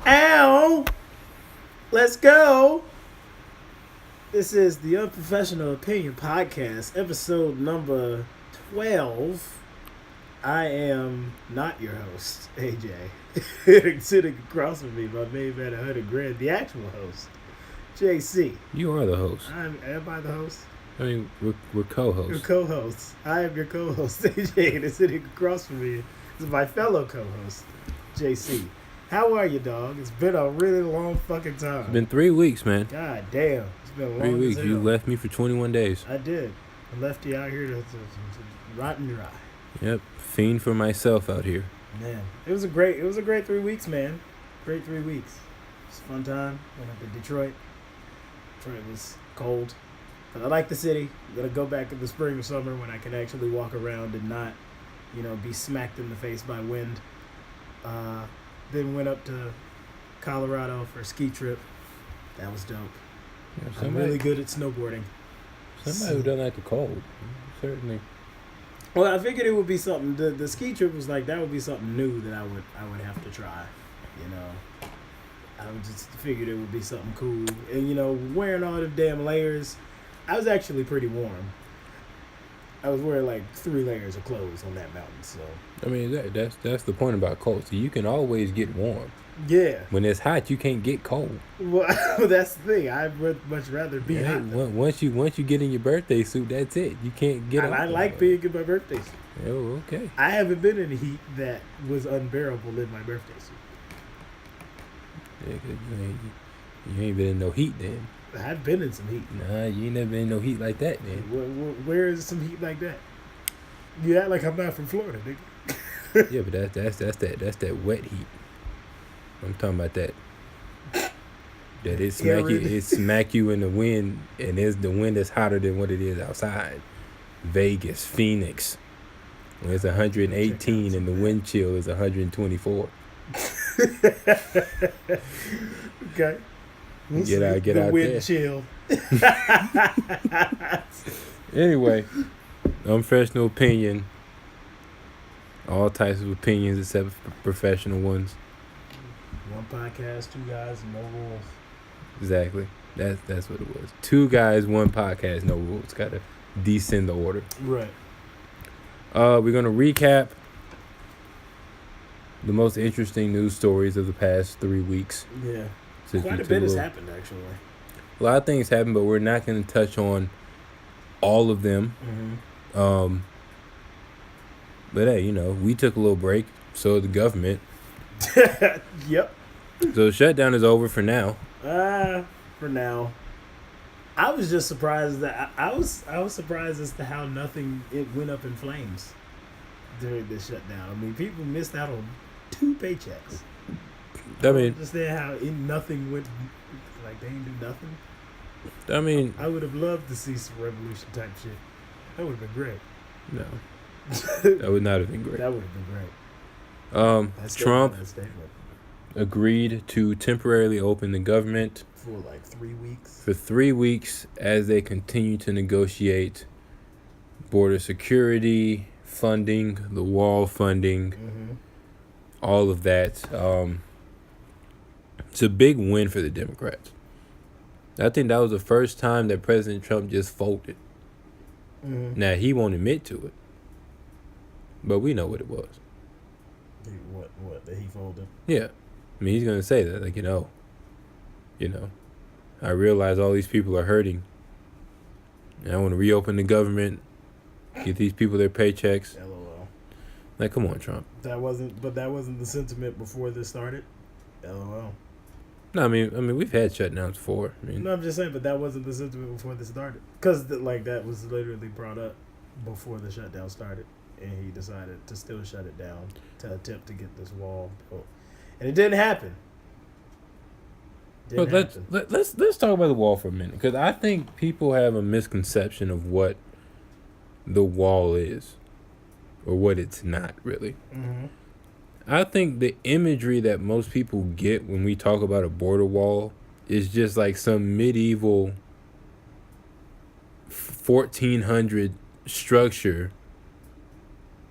Ow! Let's go! This is the Unprofessional Opinion Podcast, episode number 12. I am not your host, AJ. Sitting across from me, my main man, 100 grand, the actual host, JC. You are the host. Am I the host? I mean, we're co-hosts. Your co-host. I am your co-host, AJ, and sitting across from me is my fellow co-host, JC. How are you, dog? It's been a really long fucking time. It's been 3 weeks, man. God damn. It's been a long 3 weeks. as hell. You left me for 21 days. I did. I left you out here to rot and dry. Yep. Fiend for myself out here. Man, it was a great 3 weeks, man. Great 3 weeks. It was a fun time. Went up to Detroit. Detroit was cold. But I like the city. I'm gonna go back in the spring or summer when I can actually walk around and not, be smacked in the face by wind. Then went up to Colorado for a ski trip. That was dope. Yeah, I'm really good at snowboarding. Somebody who doesn't like the cold. Certainly. Well, I figured it would be something. The ski trip was like that would be something new that I would have to try. I would just figured it would be something cool. And wearing all the damn layers, I was actually pretty warm. I was wearing like 3 layers of clothes on that mountain. So I mean, that's the point about cold. So you can always get warm. yeah. When it's hot, you can't get cold. Well, that's the thing. I'd much rather be hot. Once you get in your birthday suit, that's it. You can't get out. I like being in my birthday suit. Oh, okay. I haven't been in heat that was unbearable in my birthday suit. Yeah, 'cause you ain't been in no heat then. I've been in some heat. Nah, you ain't never been in no heat like that, man. Where is some heat like that? You act like I'm not from Florida, nigga. Yeah, but that's that wet heat. I'm talking about that. That it smack you in the wind, and the wind is hotter than what it is outside. Vegas, Phoenix, when it's 118 and the wind chill is 124. Okay. We'll Get out the wind there. Chill. Anyway, unprofessional opinion. All types of opinions except for professional ones. One podcast, 2 guys, no rules. Exactly. That's what it was. 2 guys, 1 podcast, no rules. Gotta descend the order. Right. We're gonna recap the most interesting news stories of the past 3 weeks. Yeah. Since Quite a bit has happened, actually. A lot of things happened, but we're not going to touch on all of them. Mm-hmm. But hey, we took a little break. So did the government. Yep. So the shutdown is over for now. For now. I was just surprised that I was surprised as to how it went up in flames during this shutdown. I mean, people missed out on 2 paychecks. I mean, understand how nothing went, like they didn't do nothing. I mean, I would have loved to see some revolution type shit. That would have been great. No, that would not have been great. That would have been great. Trump agreed to temporarily open the government for like 3 weeks. For 3 weeks as they continue to negotiate border security, funding, the wall funding, all of that. It's a big win for the Democrats. I think that was the first time that President Trump just folded. Mm-hmm. Now, he won't admit to it, but we know what it was. What, that he folded? Yeah. I mean, he's going to say that, like, I realize all these people are hurting, and I want to reopen the government, get these people their paychecks. LOL. Like, come on, Trump. That wasn't the sentiment before this started. LOL. No, I mean, we've had shutdowns before. No, I'm just saying, but that wasn't the sentiment before this started. Because, that was literally brought up before the shutdown started. And he decided to still shut it down to attempt to get this wall built. And it didn't happen. Let's talk about the wall for a minute. Because I think people have a misconception of what the wall is. Or what it's not, really. Mm-hmm. I think the imagery that most people get when we talk about a border wall is just like some medieval 1400 structure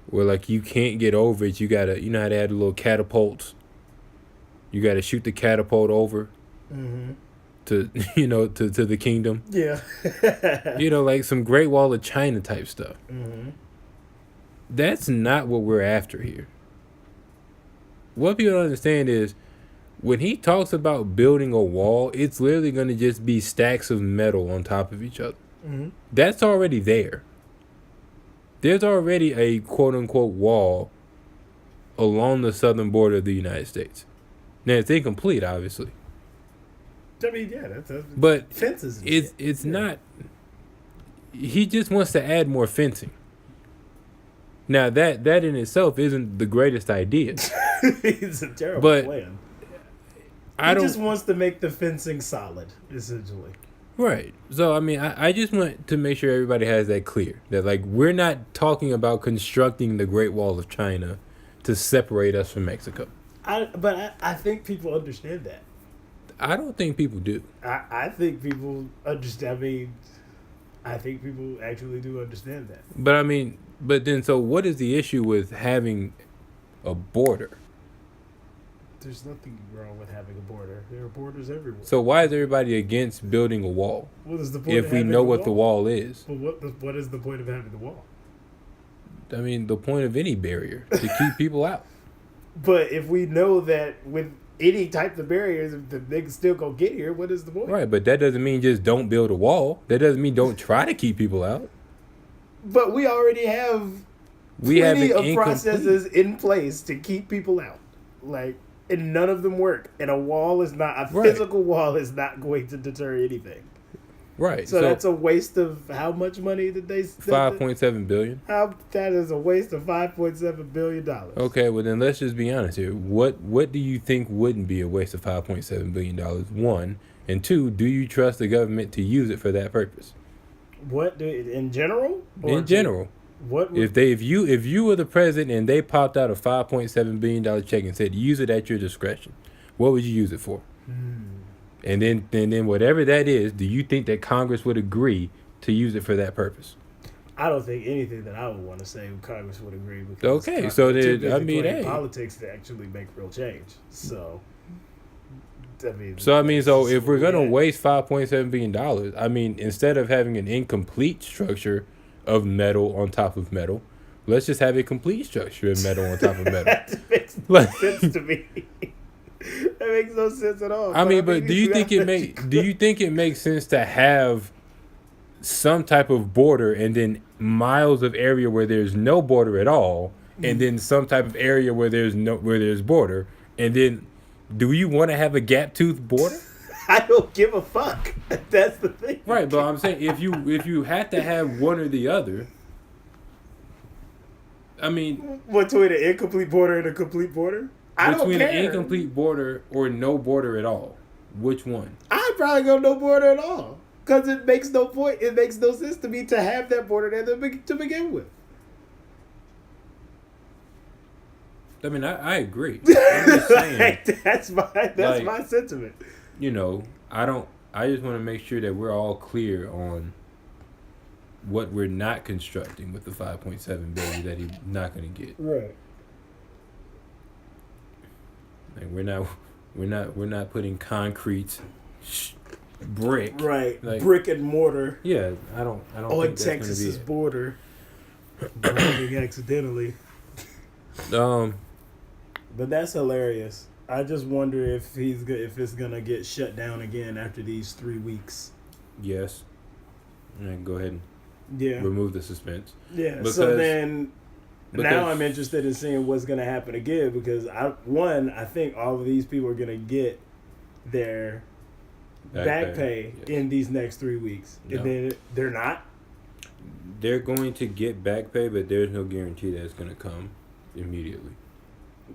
where like you can't get over it. You gotta, how they had the little catapults You got to shoot the catapult over Mm-hmm. to to the kingdom. Yeah. Like some Great Wall of China type stuff. Mm-hmm. That's not what we're after here. What people don't understand is when he talks about building a wall, it's literally going to just be stacks of metal on top of each other. Mm-hmm. That's already there. There's already a quote-unquote wall along the southern border of the United States. Now, it's incomplete, obviously. I mean, yeah, that's But fences. And it's not... He just wants to add more fencing. Now, that in itself isn't the greatest idea. It's a terrible plan. He just wants to make the fencing solid, essentially. Right. So, I mean, I just want to make sure everybody has that clear. That, like, we're not talking about constructing the Great Wall of China to separate us from Mexico. But I think people understand that. I don't think people do. I think people understand. I mean, I think people actually do understand that. But then, so what is the issue with having a border? There's nothing wrong with having a border. There are borders everywhere. So why is everybody against building a wall? What is the point if we know what the wall is? But what is the point of having the wall? I mean, the point of any barrier to keep people out. But if we know that with any type of barriers, if they can still go get here, what is the point? Right, but that doesn't mean just don't build a wall. That doesn't mean don't try to keep people out. But we already have plenty of processes in place to keep people out. Like, and none of them work. And a physical wall is not going to deter anything. Right. So that's a waste of how much money did they spend? $5.7 billion. That is a waste of $5.7 billion. Okay, well then let's just be honest here. What do you think wouldn't be a waste of $5.7 billion? One. And two, do you trust the government to use it for that purpose? In general? In general. If you were the president and they popped out a $5.7 billion check and said use it at your discretion, what would you use it for? And then whatever that is, do you think that Congress would agree to use it for that purpose? I don't think anything that I would want to say Congress would agree. Because okay, so then I mean, hey, politics to actually make real change. So so if we're gonna waste $5.7 billion, I mean, instead of having an incomplete structure of metal on top of metal, let's just have a complete structure of metal on top of metal. That makes no sense to me. That makes no sense at all. I mean, do you think it makes sense to have some type of border and then miles of area where there's no border at all, and then some type of area where there's border, and then do you want to have a gap-toothed border? I don't give a fuck. That's the thing. Right, but I'm saying if you had to have one or the other, I mean, between an incomplete border and a complete border? Between an incomplete border or no border at all, which one? I'd probably go no border at all. Because it makes no point. It makes no sense to me to have that border there to begin with. I mean, I agree. I'm just saying, that's my sentiment. I just want to make sure that we're all clear on what we're not constructing with the $5.7 billion that he's not going to get. Right. Like we're not putting concrete brick. Right. Like, brick and mortar. Yeah, I don't think that's Texas's border. Blinding accidentally. But that's hilarious. I just wonder if it's gonna get shut down again after these 3 weeks. Yes. And go ahead and remove the suspense. Yeah. Because now I'm interested in seeing what's gonna happen again because I think all of these people are gonna get their back pay in these next 3 weeks, and then they're not. They're going to get back pay, but there's no guarantee that it's gonna come immediately.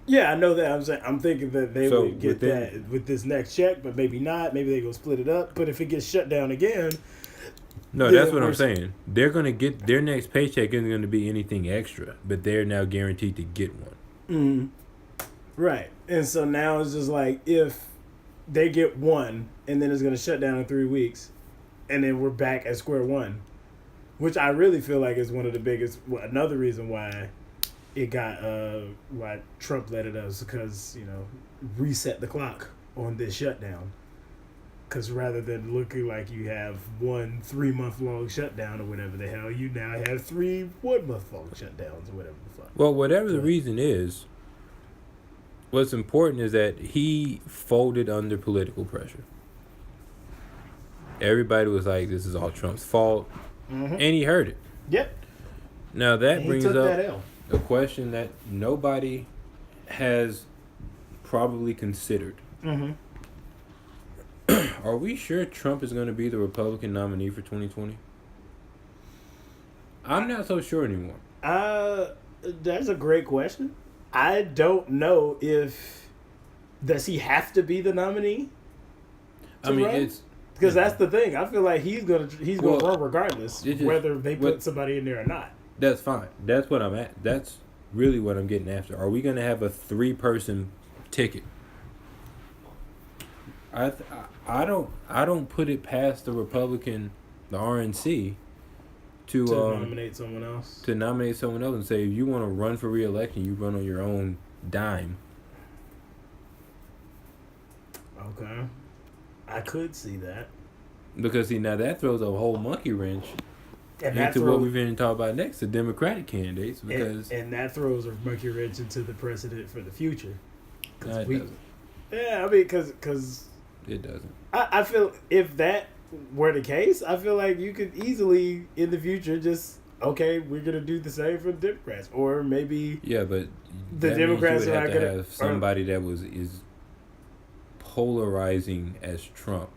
Yeah, I know that. I'm thinking that they would get that with this next check, but maybe not. Maybe they go split it up. But if it gets shut down again, no, that's what I'm saying. They're gonna get their next paycheck isn't going to be anything extra, but they're now guaranteed to get one. Mm-hmm. Right, and so now it's just like if they get one, and then it's going to shut down in 3 weeks, and then we're back at square one, which I really feel like is one of the biggest. Another reason why it got why Trump let it us because reset the clock on this shutdown. Because rather than looking like you have 1 3-month long shutdown or whatever the hell, you now have 3 1-month long shutdowns or whatever the fuck. Well, whatever the reason is, what's important is that he folded under political pressure. Everybody was like, this is all Trump's fault. Mm-hmm. And he heard it. Yep. Now that brings up that a question that nobody has probably considered. Mm-hmm. Are we sure Trump is going to be the Republican nominee for 2020? I'm not so sure anymore. That's a great question. I don't know if does he have to be the nominee? I mean, run? it's because that's the thing. I feel like he's gonna run regardless, whether they put somebody in there or not. That's fine. That's what I'm at. That's really what I'm getting after. Are we going to have a 3-person ticket? I don't put it past the Republican, the RNC, to nominate someone else. To nominate someone else and say, if you want to run for re-election, you run on your own dime. Okay, I could see that. Because now that throws a whole monkey wrench into what we've been talking about next, the Democratic candidates, because and that throws a monkey wrench into the precedent for the future. No, it doesn't. Yeah, I mean, because it doesn't. I feel if that were the case, I feel like you could easily in the future just we're gonna do the same for the Democrats, or maybe but the Democrats would are have not to gonna have somebody that is polarizing as Trump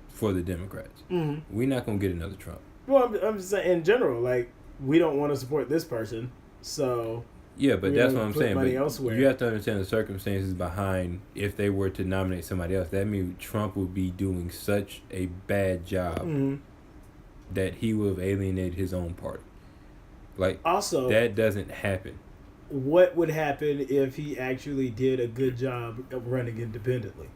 for the Democrats. Mm-hmm. We're not gonna get another Trump. Well, I'm just saying in general, like we don't want to support this person, so yeah, but that's what I'm saying. But elsewhere. You have to understand the circumstances behind if they were to nominate somebody else. That means Trump would be doing such a bad job that he would have alienated his own party. Like, also, that doesn't happen. What would happen if he actually did a good job of running independently?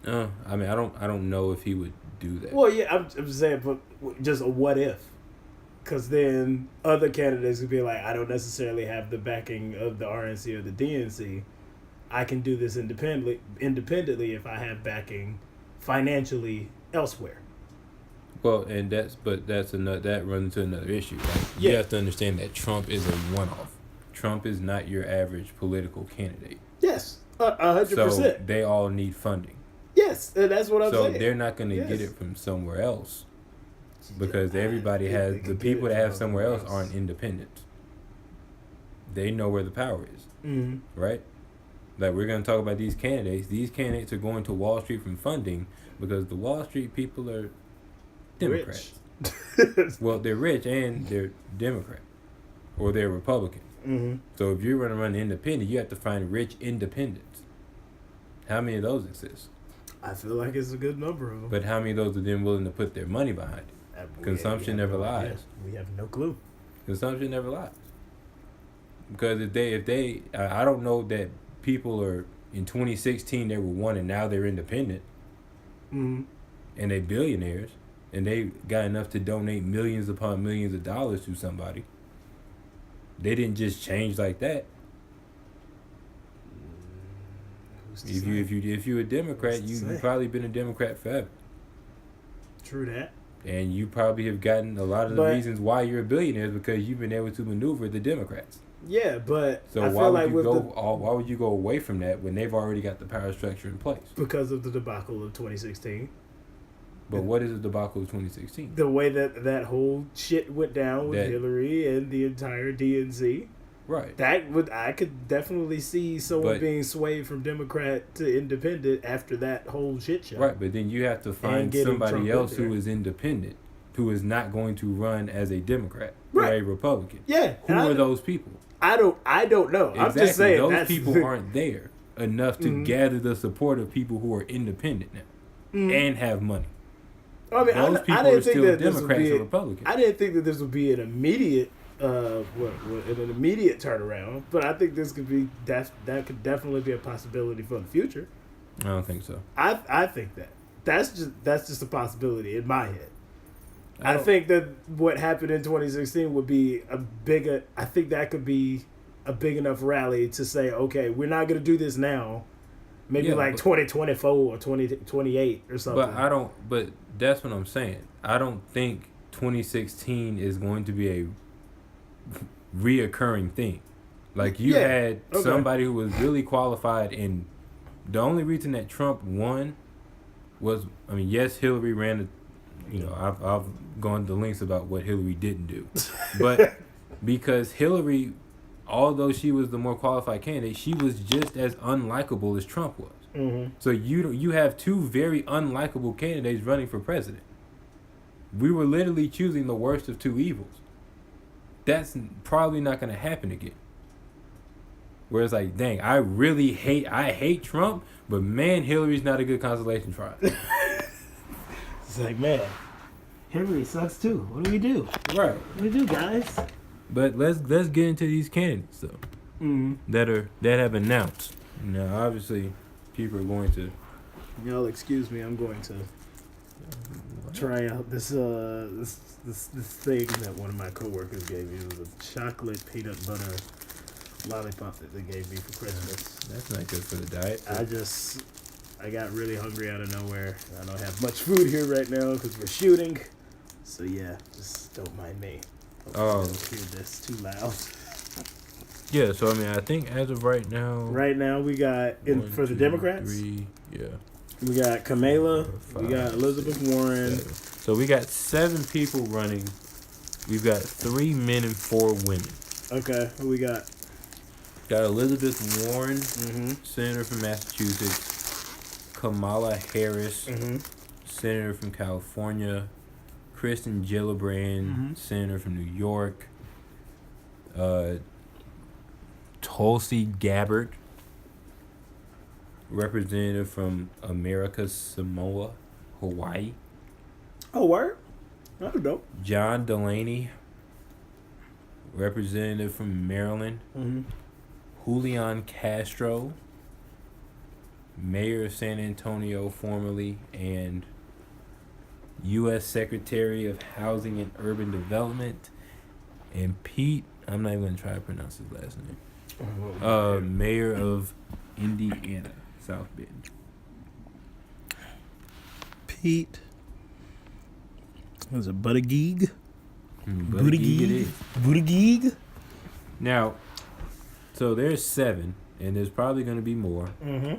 I mean, I don't know if he would do that. Well, yeah, I'm just saying, but just a what if? Because then other candidates would be like, I don't necessarily have the backing of the RNC or the DNC. I can do this independently if I have backing financially elsewhere. Well, and that runs into another issue. Like, you have to understand that Trump is a one-off. Trump is not your average political candidate. Yes, 100%. So they all need funding. Yes, and that's what I'm saying. So they're not going to get it from somewhere else. Because everybody has, the people that have somewhere else aren't independent. They know where the power is. Mm-hmm. Right? Like, we're going to talk about these candidates. These candidates are going to Wall Street from funding because the Wall Street people are Democrats. Well, they're rich and they're Democrat. Or they're Republican. Mm-hmm. So if you're going to run independent, you have to find rich independents. How many of those exist? I feel like it's a good number of them. But how many of those are then willing to put their money behind it? Consumption never lies. We have no clue. Consumption never lies. Because if they, I don't know that people are in 2016 they were one and now they're independent, and they billionaires and they got enough to donate millions upon millions of dollars to somebody. They didn't just change like that. If you're a Democrat, you've probably been a Democrat forever. True that. And you probably have gotten a lot of the reasons why you're a billionaire is because you've been able to maneuver the Democrats. Yeah, but so why would you go away from that when they've already got the power structure in place? Because of the debacle of 2016. But what is the debacle of 2016? The way that whole shit went down with Hillary and the entire DNC. Right. I could definitely see someone being swayed from Democrat to independent after that whole shit show. Right, but then you have to find somebody else who is independent, who is not going to run as a Democrat or a Republican. Yeah. Who are those people? I don't know. Exactly. I'm just saying those people aren't there enough to gather the support of people who are independent now and have money. I mean, those people are still Democrats or Republicans. I didn't think that this would be an immediate an immediate turnaround, but I think this could be that could definitely be a possibility for the future. I don't think so. I think that's just a possibility in my head. I think that what happened in 2016 would be a bigger. I think that could be a big enough rally to say, okay, we're not going to do this now. Maybe 2024 or 2028 or something. But that's what I'm saying. I don't think 2016 is going to be a reoccurring thing. Like you had somebody who was really qualified, and the only reason that Trump won was, I mean, yes, Hillary ran. I've gone to links about what Hillary didn't do, but because Hillary, although she was the more qualified candidate, she was just as unlikable as Trump was. Mm-hmm. So you have two very unlikable candidates running for president. We were literally choosing the worst of two evils. That's probably not going to happen again. Where it's like, dang, I hate Trump, but man, Hillary's not a good consolation prize. It's like, man, Hillary sucks too. What do we do? Right. What do we do, guys? But let's get into these candidates though. Mm-hmm. that have announced. Now, obviously, people are going to. Y'all excuse me. I'm going to try out this thing that one of my coworkers gave me. It was a chocolate peanut butter lollipop that they gave me for Christmas. That's not good for the diet. I got really hungry out of nowhere. I don't have much food here right now because we're shooting. So yeah, just don't mind me. Hopefully I don't hear this too loud. Yeah, so I mean, I think as of right now. Right now we got for the Democrats. 3, yeah. We got Kamala. 5, we got Elizabeth Warren. 7. So we got 7 people running. We've got 3 men and 4 women. Okay, who we got? Got Elizabeth Warren, Mm-hmm. Senator from Massachusetts. Kamala Harris, Mm-hmm. Senator from California. Kristen Gillibrand, Mm-hmm. Senator from New York. Tulsi Gabbard, Representative from America Samoa, Hawaii. Oh, word? That was dope. John Delaney, Representative from Maryland. Mm-hmm. Julian Castro, Mayor of San Antonio formerly, and U.S. Secretary of Housing and Urban Development. And Pete, I'm not even going to try to pronounce his last name. Mayor of Indiana, South Bend. Pete. Was it Buttigieg? Buttigieg it is. Buttigieg? Now, so there's 7, and there's probably going to be more. Mm-hmm.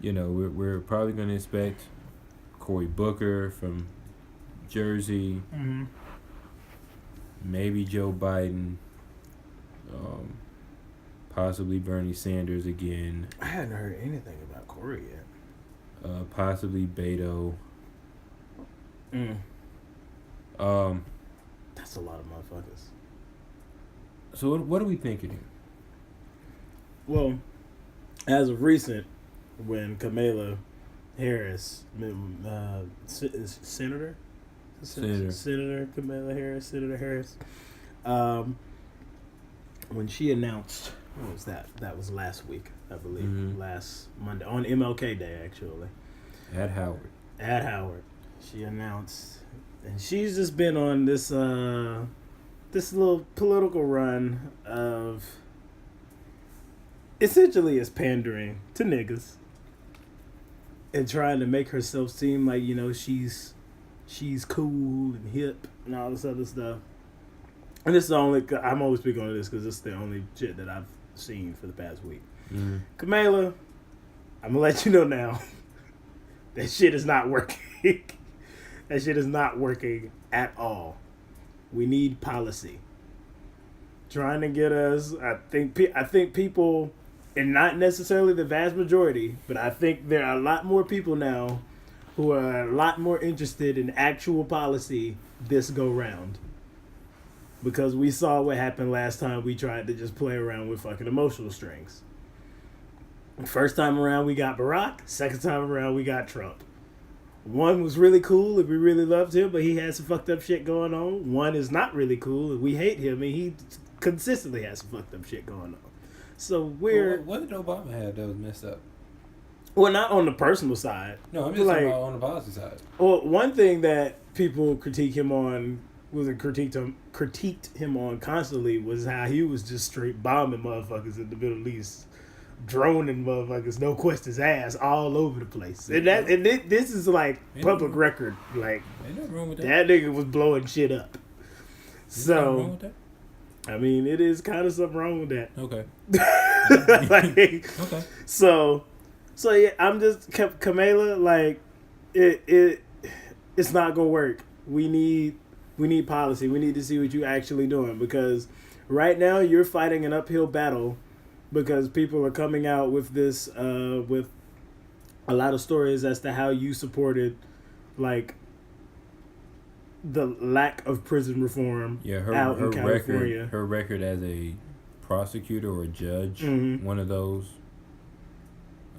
We're probably going to expect Cory Booker from Jersey. Mm-hmm. Maybe Joe Biden. Possibly Bernie Sanders again. I hadn't heard anything about Cory yet. Possibly Beto. That's a lot of motherfuckers. So what are we thinking here? Well, as of recent, when Kamala Harris, Senator Kamala Harris, Senator Harris, when she announced, what was that? That was last week, I believe, last Monday, on MLK Day, actually. At Howard. She announced, and she's just been on this this little political run of essentially is pandering to niggas and trying to make herself seem like, she's cool and hip and all this other stuff. And this is I'm always speaking on this because this is the only shit that I've seen for the past week. Mm-hmm. Kamala, I'm gonna let you know now. That shit is not working. That shit is not working at all. We need policy. Trying to get us, I think people, and not necessarily the vast majority, but I think there are a lot more people now who are a lot more interested in actual policy this go round. Because we saw what happened last time we tried to just play around with fucking emotional strings. First time around we got Barack. Second time around we got Trump. One was really cool and we really loved him, but he had some fucked up shit going on. One is not really cool and we hate him and he consistently has some fucked up shit going on. So what did Obama have that was messed up? Well, not on the personal side. No, I'm just talking about on the policy side. Well, one thing that people critiqued him on critiqued him on constantly was how he was just straight bombing motherfuckers in the Middle East, droning motherfuckers, no questions asked, all over the place. And this is like public record. Like, ain't nothing wrong with that. That nigga was blowing shit up. So, wrong with that? I mean, it is kind of something wrong with that. Okay. Okay. So yeah, I'm just Kamala. Like, it's not gonna work. We need policy. We need to see what you actually doing, because right now you're fighting an uphill battle, because people are coming out with this with a lot of stories as to how you supported like the lack of prison reform out in California. Her record as a prosecutor or judge, one of those,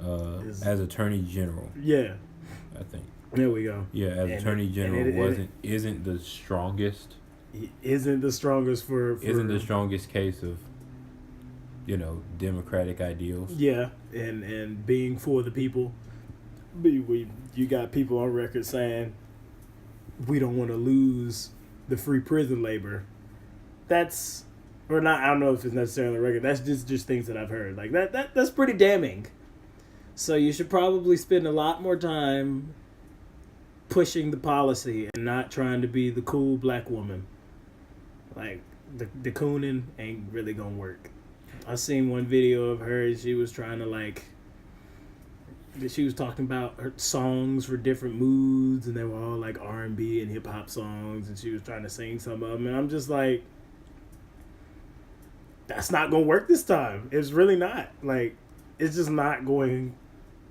as Attorney General. Yeah. I think. There we go. Yeah, as Attorney General isn't the strongest. Isn't the strongest for isn't the strongest case of, democratic ideals. Yeah, and being for the people. You got people on record saying we don't want to lose the free prison labor. That's, or not. I don't know if it's necessarily a record. That's just things that I've heard. Like that's pretty damning. So you should probably spend a lot more time pushing the policy and not trying to be the cool black woman. Like the cooning ain't really gonna work. I seen one video of her. She was trying to she was talking about her songs for different moods, and they were all like R&B and hip hop songs, and she was trying to sing some of them, and I'm just like, that's not gonna work this time. It's really not. Like, it's just not going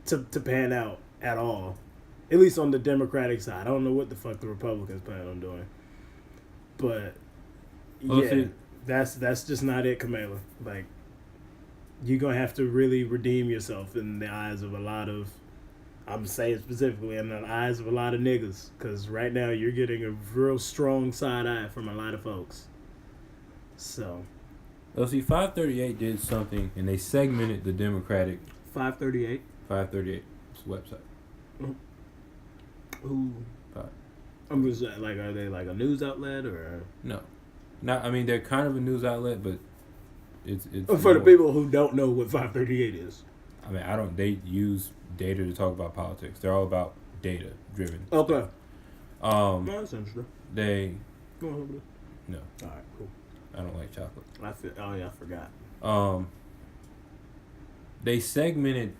to pan out at all. At least on the Democratic side. I don't know what the fuck the Republicans plan on doing, but that's just not it, Kamala. Like, you're going to have to really redeem yourself in the eyes of a lot of, I'm saying specifically, in the eyes of a lot of niggas. Because right now you're getting a real strong side eye from a lot of folks. So. Well, see, 538 did something, and they segmented the Democratic. 538? 538. It's a website. Who? I'm just like, are they like a news outlet or? No. I mean, they're kind of a news outlet, but it's for the people who don't know what 538 is. I mean, they use data to talk about politics. They're all about data driven. Okay. No, that's interesting. They. Go on over there. No. All right, cool. I don't like chocolate. I forgot. They segmented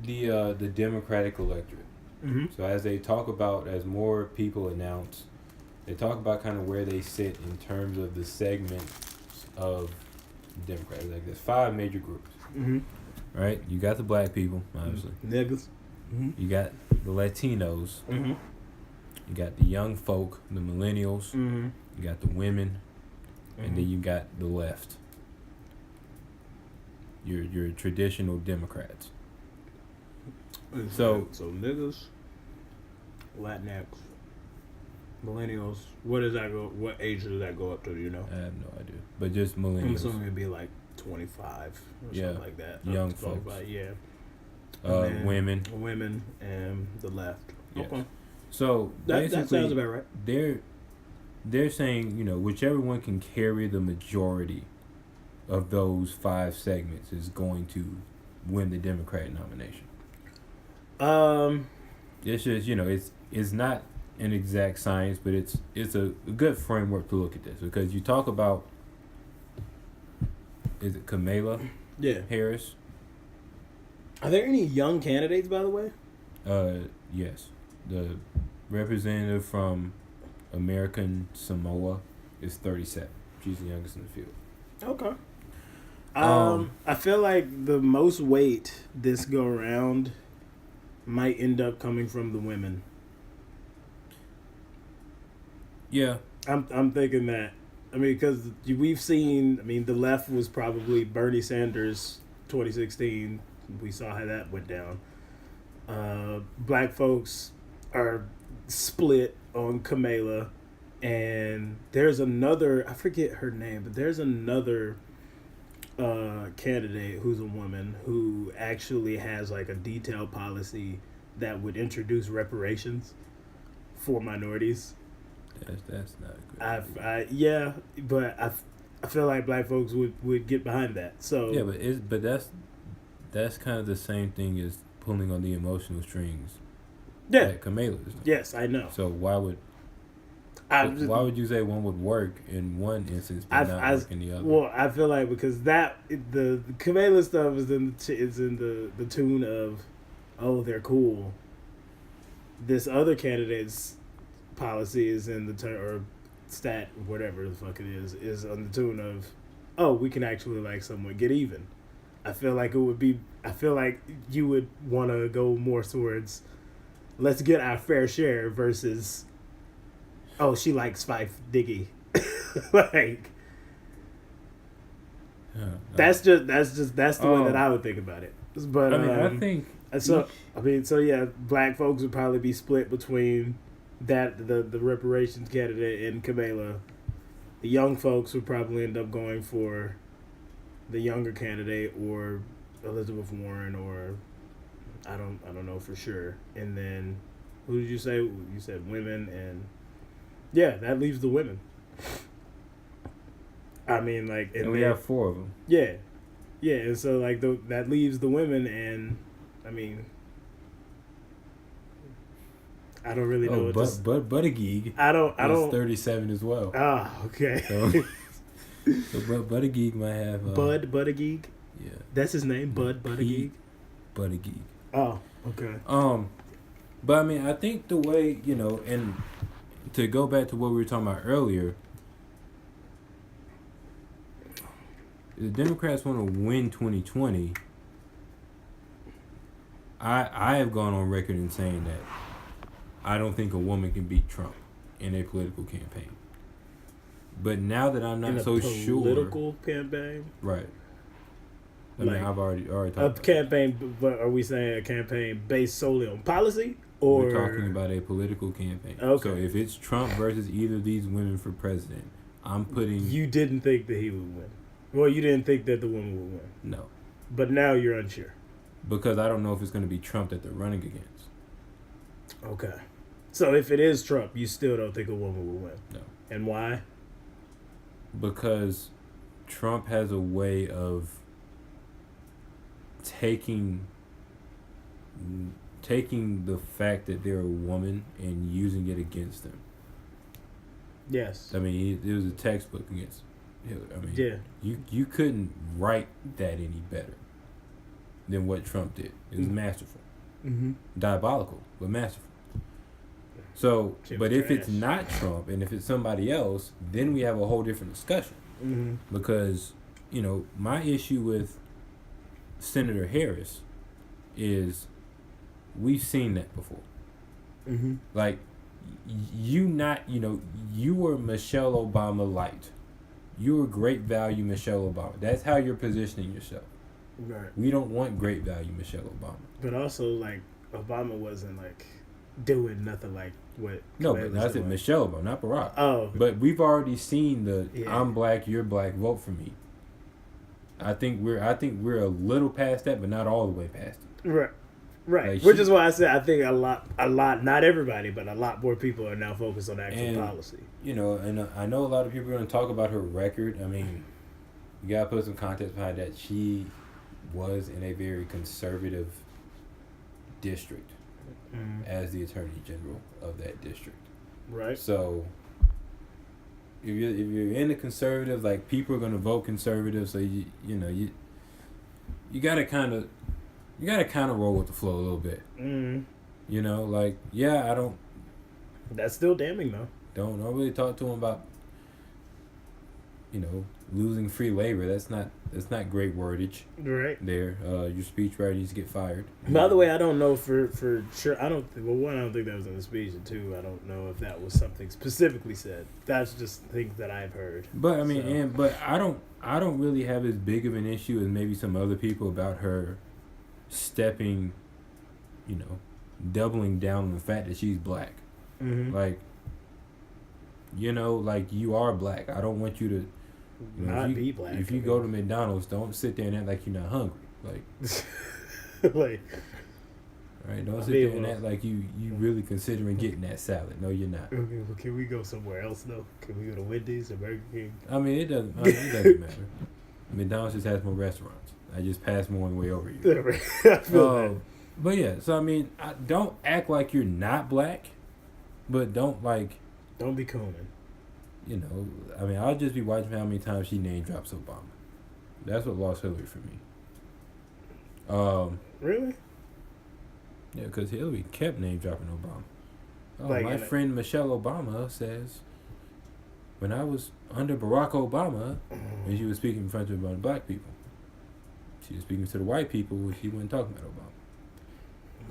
the Democratic electorate. Mm-hmm. So as more people announce, they talk about kind of where they sit in terms of the segments of Democrats. Like, there's 5 major groups. Mm-hmm. Right? You got the black people, obviously. Niggas. Mm-hmm. You got the Latinos. Mm-hmm. You got the young folk, the millennials. Mm-hmm. You got the women. Mm-hmm. And then you got the left. Your traditional Democrats. So niggas, Latinx, millennials. What does that go? What age does that go up to? Do you know? I have no idea. But just millennials. I'm assuming it'd be like 25 or something like that. Young folks. Yeah. Women and the left. Yes. Okay. So that sounds about right. They're saying, whichever one can carry the majority of those 5 segments is going to win the Democratic nomination. It's just, it's not an exact science, but it's a good framework to look at this, because you talk about, is it Kamala Harris? Are there any young candidates, by the way? Yes. The representative from American Samoa is 37. She's the youngest in the field. Okay. I feel like the most weight this go around might end up coming from the women. Yeah. I'm thinking that. I mean, because we've seen, the left was probably Bernie Sanders 2016. We saw how that went down. Black folks are split on Kamala, and there's another, I forget her name, but there's another candidate who's a woman who actually has like a detailed policy that would introduce reparations for minorities. That's not a good idea. Yeah, but I feel like black folks would get behind that. So Yeah, but that's kind of the same thing as pulling on the emotional strings. Yeah. That Kamala's doing. Yes, I know. So why would you say one would work in one instance but not work in the other? Well, I feel like because the Kamala stuff is in the tune of, oh, they're cool. This other candidate's policy is in the turn or stat whatever the fuck it is on the tune of, oh, we can actually like somewhat get even. I feel like you would want to go more towards, let's get our fair share versus, oh, she likes Fife Diggy. Like, that's the way that I would think about it. But I think so yeah, black folks would probably be split between that the reparations candidate and Kamala. The young folks would probably end up going for the younger candidate or Elizabeth Warren, or I don't know for sure. And then who did you say? You said women, and yeah, that leaves the women. I mean, like, and we have 4 of them. Yeah, and so like that leaves the women, and I mean, I don't really know. But Buttigieg. I don't. 37 as well. Ah, okay. So Buttigieg might have Buttigieg. Yeah, that's his name. Buttigieg. Buttigieg. Oh, okay. But I mean, I think the way, and to go back to what we were talking about earlier, the Democrats want to win 2020. I have gone on record in saying that I don't think a woman can beat Trump in a political campaign. But now that I'm not so sure, political campaign, right? I mean, I've already talked a about campaign. But are we saying a campaign based solely on policy, or we're talking about a political campaign? Okay. So if it's Trump versus either of these women for president, I'm putting. You didn't think that he would win. Well, you didn't think that the woman would win. No. But now you're unsure. Because I don't know if it's going to be Trump that they're running against. Okay. So if it is Trump, you still don't think a woman will win? No. And why? Because Trump has a way of taking the fact that they're a woman and using it against them. Yes. I mean, it was a textbook against Hitler. I mean, yeah. You couldn't write that any better than what Trump did. It was masterful. Mm-hmm. Diabolical, but masterful. So, but if trash. it's not Trump and if it's somebody else, then we have a whole different discussion. Mm-hmm. Because, my issue with Senator Harris is we've seen that before. Mm-hmm. Like, you were Michelle Obama light. You were great value Michelle Obama. That's how you're positioning yourself. Right. We don't want great value Michelle Obama. But also, like, Obama wasn't, like, doing nothing like what... No, but I said Michelle Obama, not Barack. Oh. But we've already seen I'm black, you're black, vote for me. I think we're a little past that, but not all the way past it. Right. Like Which is why I said I think a lot, not everybody, but a lot more people are now focused on actual policy. And I know a lot of people are going to talk about her record. I mean, you got to put some context behind that. She was in a very conservative district as the attorney general of that district. Right. So if you're in the conservative, like, people are going to vote conservative, so you got to kind of roll with the flow a little bit. I don't. That's still damning though. Don't really talk to him about, losing free labor. That's not great wordage. Right. There, your speechwriter needs to get fired. By the way, I don't know for sure. I don't think that was in the speech, and two, I don't know if that was something specifically said. That's just things that I've heard. But I mean, but I don't really have as big of an issue as maybe some other people about her stepping, doubling down on the fact that she's black. Mm-hmm. Like, you are black. I don't want you to You know, not be black. If you go to McDonald's, don't sit there and act like you're not hungry. Like, like, right? Don't sit there and act like you really considering getting that salad. No, you're not. Okay, well, can we go somewhere else though? Can we go to Wendy's or Burger King? I mean, it doesn't matter. McDonald's just has more restaurants. I just passed more on the way over you. I feel that. But yeah, so I mean, don't act like you're not black, but don't be common. You know, I mean, I'll just be watching how many times she name drops Obama. That's what lost Hillary for me. Really? Yeah, because Hillary kept name dropping Obama. Oh, Like, my friend Michelle Obama says, when I was under Barack Obama, when she was speaking in front of a bunch of black people, she was speaking to the white people, she wasn't talking about Obama.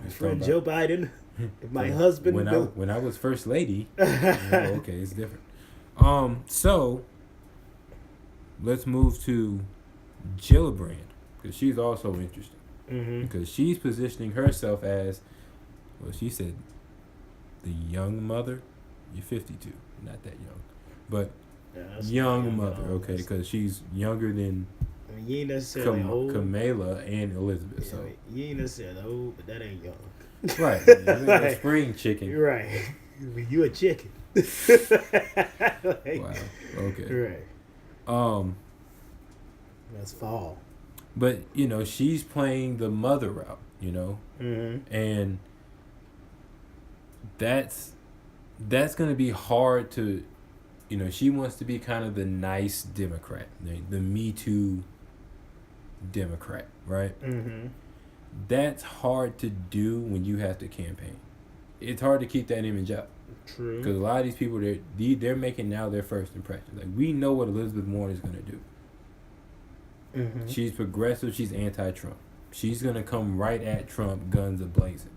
My friend Joe Biden, my husband. When I was first lady, okay, it's different. So let's move to Gillibrand, because she's also interesting. Because she's positioning herself as, well, she said, the young mother. You're 52, not that young, but young mother. Okay, because she's younger than. I mean, you ain't necessarily old. Kamala and Elizabeth. So you ain't necessarily old, but that ain't young. Right, you're a spring chicken. You're right. You a chicken. Wow. Okay. Right. That's fall. But you know, she's playing the mother route. You know, and that's gonna be hard to. You know, she wants to be kind of the nice Democrat, the Me Too Democrat, right? That's hard to do when you have to campaign. It's hard to keep that image up. True. Because a lot of these people, they're making now their first impression. Like, we know what Elizabeth Warren is going to do. She's progressive. She's anti-Trump. She's going to come right at Trump, guns a-blazing.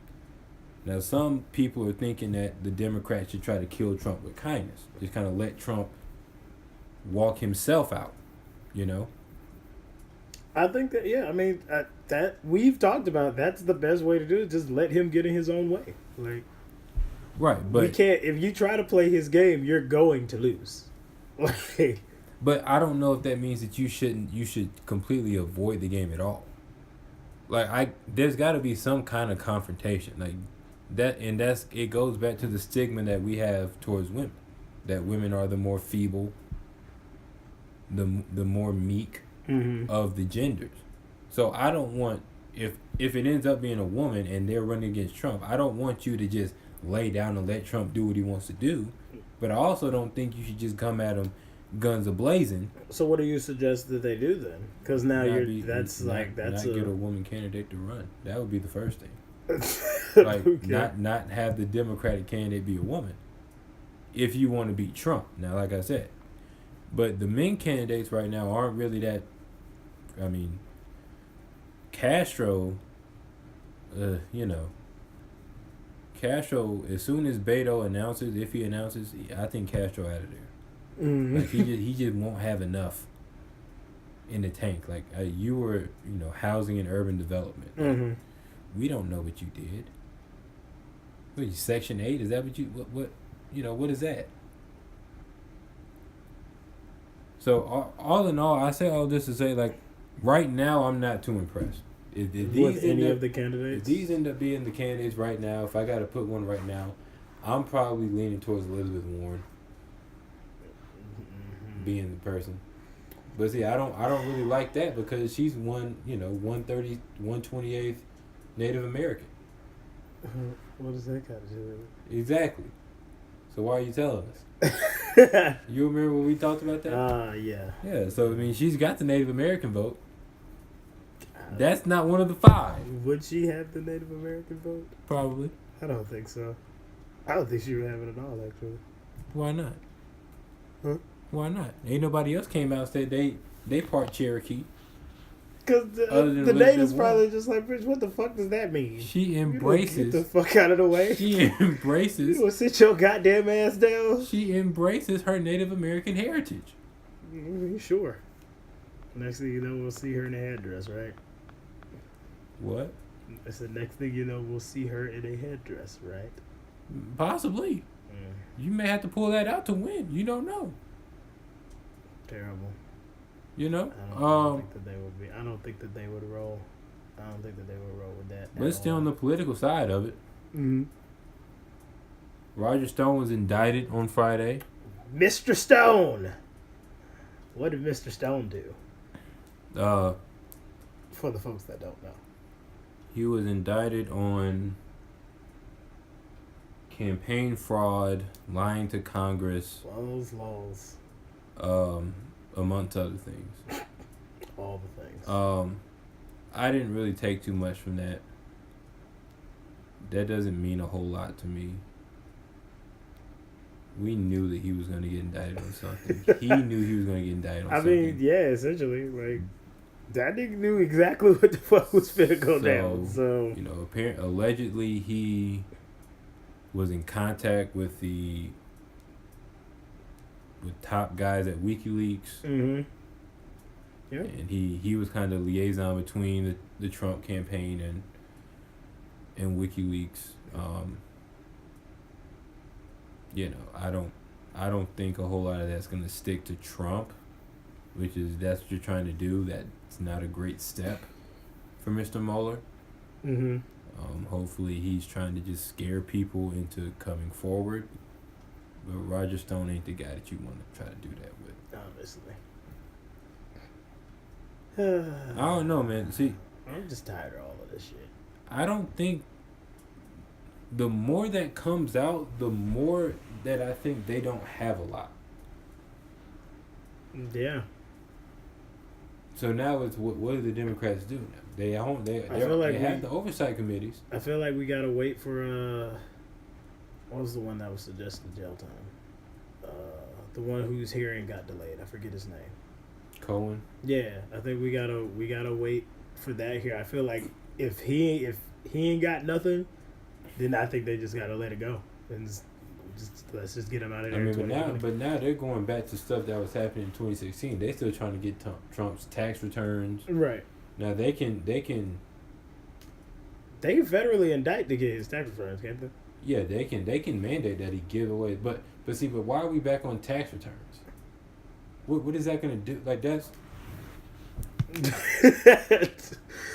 Now, some people are thinking that the Democrats should try to kill Trump with kindness. Just kind of let Trump walk himself out, you know? I think that, yeah, I mean, that we've talked about, that's the best way to do it. Just let him get in his own way. Like, right, but you can't, if you try to play his game, you're going to lose. Like, but I don't know if that means that you should completely avoid the game at all. Like, there's got to be some kind of confrontation. Like, it goes back to the stigma that we have towards women. That women are the more feeble, the more meek of the genders. So I don't want, if it ends up being a woman and they're running against Trump, I don't want you to just lay down and let Trump do what he wants to do. But I also don't think you should just come at him guns a-blazing. So what do you suggest that they do then? Because now not get a woman candidate to run. That would be the first thing. Like, okay. not have the Democratic candidate be a woman if you want to beat Trump. Now, like I said, but the men candidates right now aren't really that. I mean, Castro, Castro, as soon as Beto announces, if he announces, I think Castro out of there. Like, he just won't have enough in the tank. Like, you were, housing and urban development. We don't know what you did. What, Section 8? Is that what you... What is that? So, all in all, I say all this to say, like, right now, I'm not too impressed. If these any of the candidates? If these end up being the candidates right now, if I got to put one right now, I'm probably leaning towards Elizabeth Warren being the person. But see, I don't really like that because she's 128th Native American. What does that got to do with it? Exactly. So why are you telling us? You remember when we talked about that? Yeah. Yeah, so I mean, she's got the Native American vote. That's not one of the 5. Would she have the Native American vote? Probably. I don't think so. I don't think she would have it at all, actually. Why not? Huh? Why not? Ain't nobody else came out and said they part Cherokee. Because the natives probably just like, bitch, what the fuck does that mean? She embraces... Get the fuck out of the way. She embraces... You gonna sit your goddamn ass down? She embraces her Native American heritage. Sure. Next thing you know, we'll see her in a headdress, right? What? I said, next thing you know, we'll see her in a headdress, right? Possibly. You may have to pull that out to win. You don't know. Terrible. You know, I don't think that they would be. I don't think that they would roll. I don't think that they would roll with that. but still on the political side of it. Mm-hmm. Roger Stone was indicted on Friday. Mr. Stone. What did Mr. Stone do? For the folks that don't know, he was indicted on campaign fraud, lying to Congress, lols, amongst other things. All the things. I didn't really take too much from that. That doesn't mean a whole lot to me. We knew that he was going to get indicted on something. He knew he was going to get indicted on something. I mean, yeah, essentially, like, that nigga knew exactly what the fuck was finna go down. So, you know, allegedly he was in contact with top guys at WikiLeaks. Mm-hmm. Yeah. And he was kind of liaison between the Trump campaign and WikiLeaks. You know, I don't think a whole lot of that's gonna stick to Trump, that's what you're trying to do. That's not a great step for Mr. Mueller. Mm-hmm. Hopefully he's trying to just scare people into coming forward. But Roger Stone ain't the guy that you want to try to do that with. Obviously. I don't know, man. See, I'm just tired of all of this shit. I don't think the more that comes out, the more that I think they don't have a lot. Yeah. So now it's what do the Democrats do now? They have the oversight committees. I feel like we gotta wait for what was the one that was suggested jail time? The one whose hearing got delayed. I forget his name. Cohen. Yeah, I think we gotta wait for that here. I feel like if he ain't got nothing, then I think they just gotta let it go and let's just get him out of there. I mean, but now they're going back to stuff that was happening in 2016. They're still trying to get Trump's tax returns. Right. Now they can federally indict to get his tax returns, can't they? Yeah, they can mandate that he give away. But why are we back on tax returns? What is that going to do? Like that's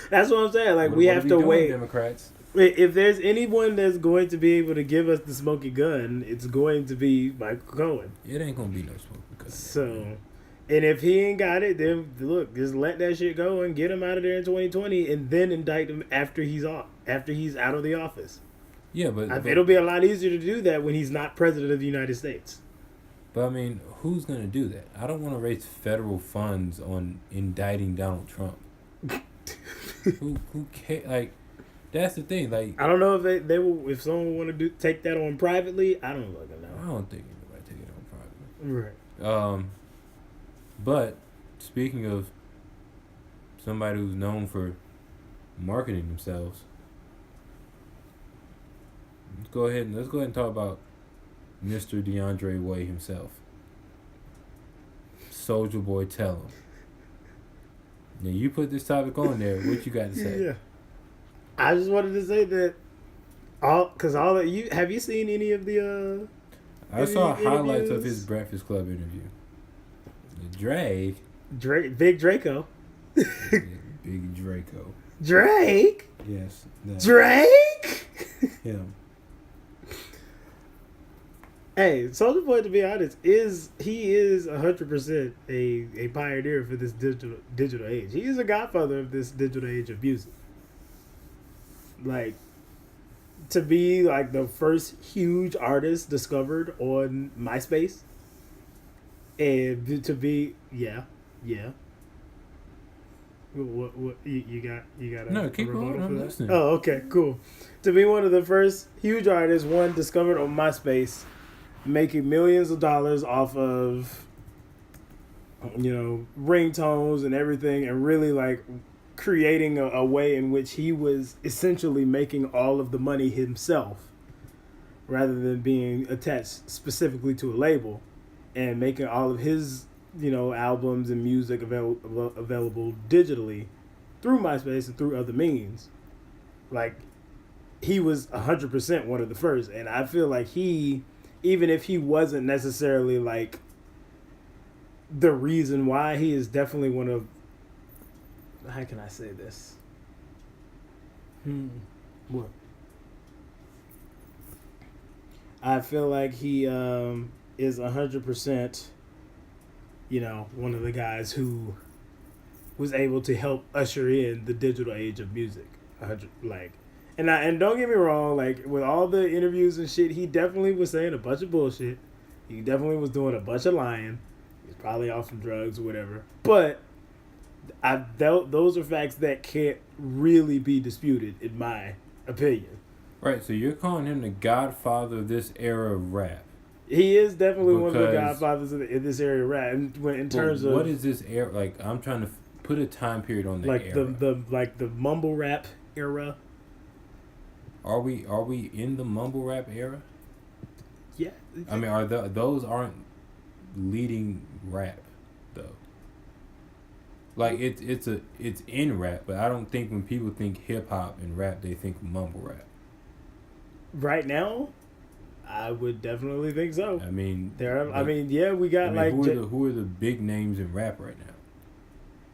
what I'm saying. Like we have to wait. Democrats. If there's anyone that's going to be able to give us the smoking gun, it's going to be Michael Cohen. It ain't gonna be no smoking gun. So, and if he ain't got it, then look, just let that shit go and get him out of there in 2020, and then indict him after he's out of the office. Yeah, but it'll be a lot easier to do that when he's not president of the United States. But I mean, who's gonna do that? I don't want to raise federal funds on indicting Donald Trump. who cares? Like, that's the thing. Like, I don't know if they will. If someone want to take that on privately, I don't fucking know. I don't think anybody take it on privately. Right. But speaking of somebody who's known for marketing themselves, let's go ahead and talk about Mr. DeAndre Way himself. Soldier Boy, tell him. Now you put this topic on there. What you got to say? Yeah. I just wanted to say that have you seen any of the I saw highlights of his Breakfast Club interview. Big Draco. Big Draco. Drake? Yes. No. Drake? Him. Hey, Soulja Boy, to be honest, is 100% a pioneer for this digital age. He is a godfather of this digital age of music. Like, to be like the first huge artist discovered on MySpace, and to be What you got? No, keep going. I'm listening. Oh, okay, cool. To be one of the first huge artists, one discovered on MySpace, making millions of dollars off of, ringtones and everything, and really like creating a way in which he was essentially making all of the money himself, rather than being attached specifically to a label, and making all of his albums and music available digitally through MySpace and through other means. Like, he was 100% one of the first, and I feel like he, even if he wasn't necessarily like the reason why he is definitely one of, how can I say this? What? I feel like he is 100%, one of the guys who was able to help usher in the digital age of music. 100, like, and don't get me wrong, like with all the interviews and shit, he definitely was saying a bunch of bullshit. He definitely was doing a bunch of lying. He's probably off from drugs or whatever. But those are facts that can't really be disputed, in my opinion. Right, so you're calling him the godfather of this era of rap. He is definitely one of the godfathers in this area of rap. And in terms of what is this era? Like, I'm trying to put a time period on the like era. the mumble rap era. Are we in the mumble rap era? Yeah. I mean, those aren't leading rap though. Like it's in rap, but I don't think when people think hip hop and rap, they think mumble rap. Right now, I would definitely think so. I mean, we got who are the big names in rap right now?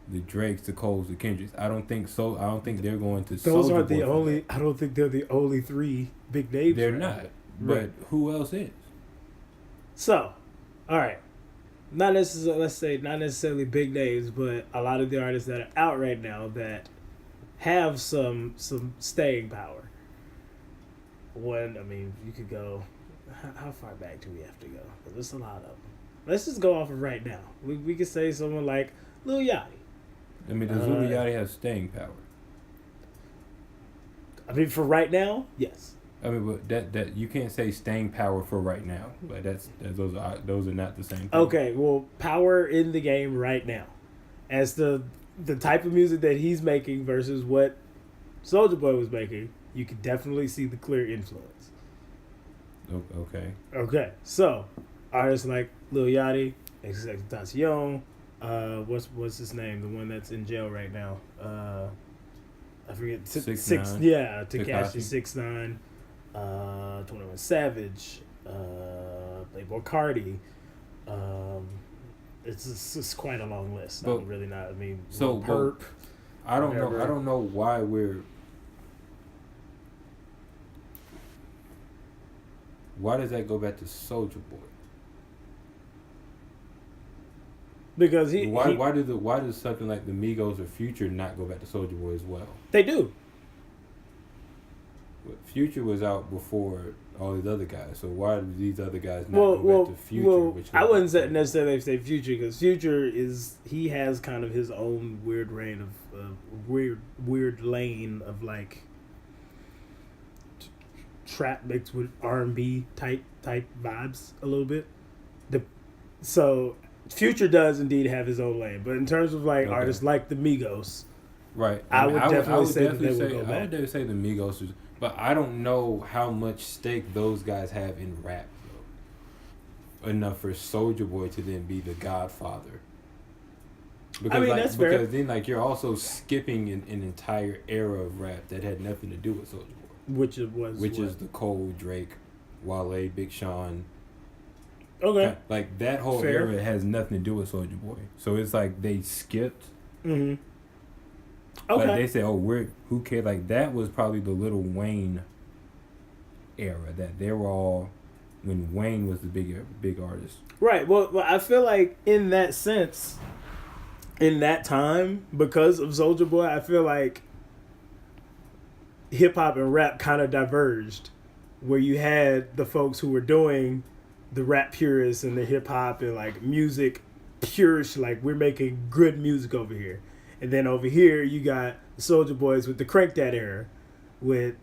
The Drakes, the Coles, the Kendricks. I don't think so. I don't think they're going to. Those aren't the only. I don't think they're the only three big names. They're not. But who else is? So, all right. Not necessarily big names, but a lot of the artists that are out right now that have some staying power. You could go. How far back do we have to go? Because there's a lot of them. Let's just go off of right now. We could say someone like Lil Yachty. I mean, does Lil Yachty have staying power? I mean, for right now, yes. I mean, but that you can't say staying power for right now. Like those are not the same thing. Okay, well, power in the game right now, as the type of music that he's making versus what Soulja Boy was making, you could definitely see the clear influence. Okay. Okay, so artists like Lil Yachty, XXXTentacion, what's his name? The one that's in jail right now. I forget. Tekashi 6ix9ine, 21 Savage, Playboi Carti. It's quite a long list. But, I'm really not. I mean, so Perp. I don't know. I don't know why we're. Why does that go back to Soulja Boy? Because why does something like the Migos or Future not go back to Soulja Boy as well? They do. Future was out before all these other guys, so why do these other guys not go back to Future? I wouldn't necessarily say Future, because Future he has kind of his own weird reign of weird lane of like trap mixed with R&B type vibes a little bit. So Future does indeed have his own lane, but in terms of like artists like the Migos, right? I would definitely say that they would go back. I would definitely say the Migos, but I don't know how much stake those guys have in rap though. Enough for Soulja Boy to then be the godfather. Because that's fair. Because then you're also skipping an entire era of rap that had nothing to do with Soulja Boy. Which is the Cole, Drake, Wale, Big Sean. Okay. Like that whole era has nothing to do with Soulja Boy. So it's like they skipped. Mm-hmm. Okay. Like they said, who cares? Like that was probably the Lil Wayne era that they were all when Wayne was the big artist. Right. Well, I feel like in that sense, in that time, because of Soulja Boy, I feel like hip hop and rap kind of diverged, where you had the folks who were doing the rap purists and the hip hop and like music purists, like we're making good music over here. And then over here, you got the Soulja Boys with the Crank That era, with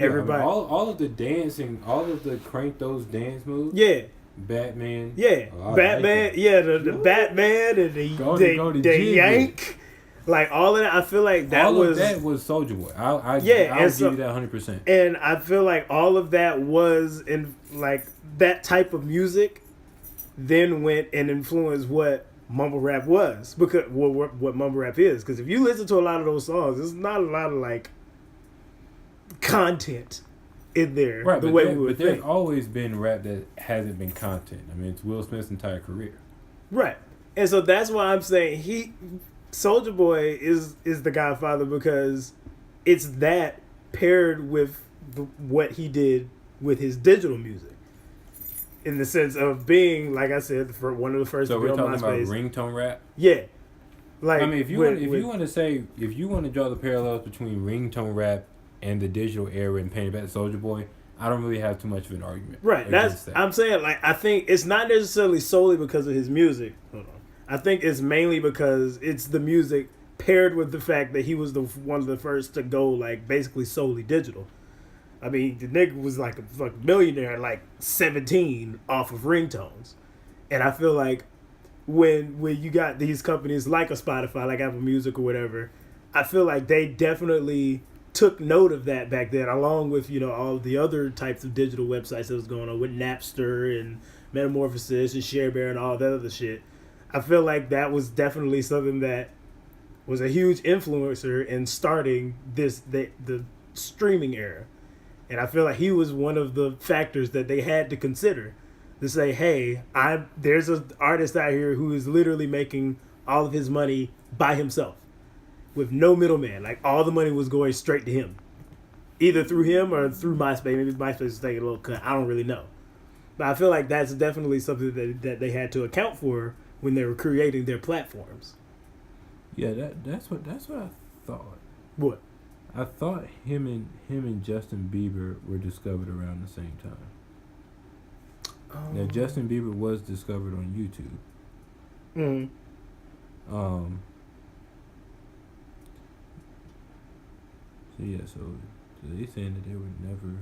everybody. All of the dancing, all of the Crank Those dance moves. Yeah. Batman. Yeah. Batman. Like the Batman and the Yank. Like all of that, I feel like that all of that was Soulja Boy. I'll give you that 100%. And I feel like all of that was in like that type of music. Then went and influenced what mumble rap was, because what mumble rap is. Because if you listen to a lot of those songs, there's not a lot of like content in there. Right, the way we would think. There's always been rap that hasn't been content. I mean, it's Will Smith's entire career. Right. And so that's why I'm saying Soulja Boy is the Godfather, because it's that paired with what he did with his digital music, in the sense of being, like I said, for one of the first. So to be we're on talking about MySpace. ringtone rap. Yeah, like I mean, if you want to draw the parallels between ringtone rap and the digital era and painting back to Soulja Boy, I don't really have too much of an argument. Right. I'm saying, like, I think it's not necessarily solely because of his music. Hold on. I think it's mainly because it's the music paired with the fact that he was one of the first to go, like, basically solely digital. I mean, the nigga was like a fucking millionaire at like 17 off of ringtones. And I feel like when you got these companies like a Spotify, like Apple Music or whatever, I feel like they definitely took note of that back then, along with, you know, all of the other types of digital websites that was going on with Napster and Metamorphosis and ShareBear and all that other shit. I feel like that was definitely something that was a huge influencer in starting the streaming era. And I feel like he was one of the factors that they had to consider to say, hey, there's an artist out here who is literally making all of his money by himself with no middleman. Like, all the money was going straight to him, either through him or through MySpace. Maybe MySpace was taking a little cut. I don't really know. But I feel like that's definitely something that they had to account for when they were creating their platforms. Yeah, that's what I thought. What? I thought him and Justin Bieber were discovered around the same time. Now, Justin Bieber was discovered on YouTube. Mm-hmm. So yeah, so they saying that they were never.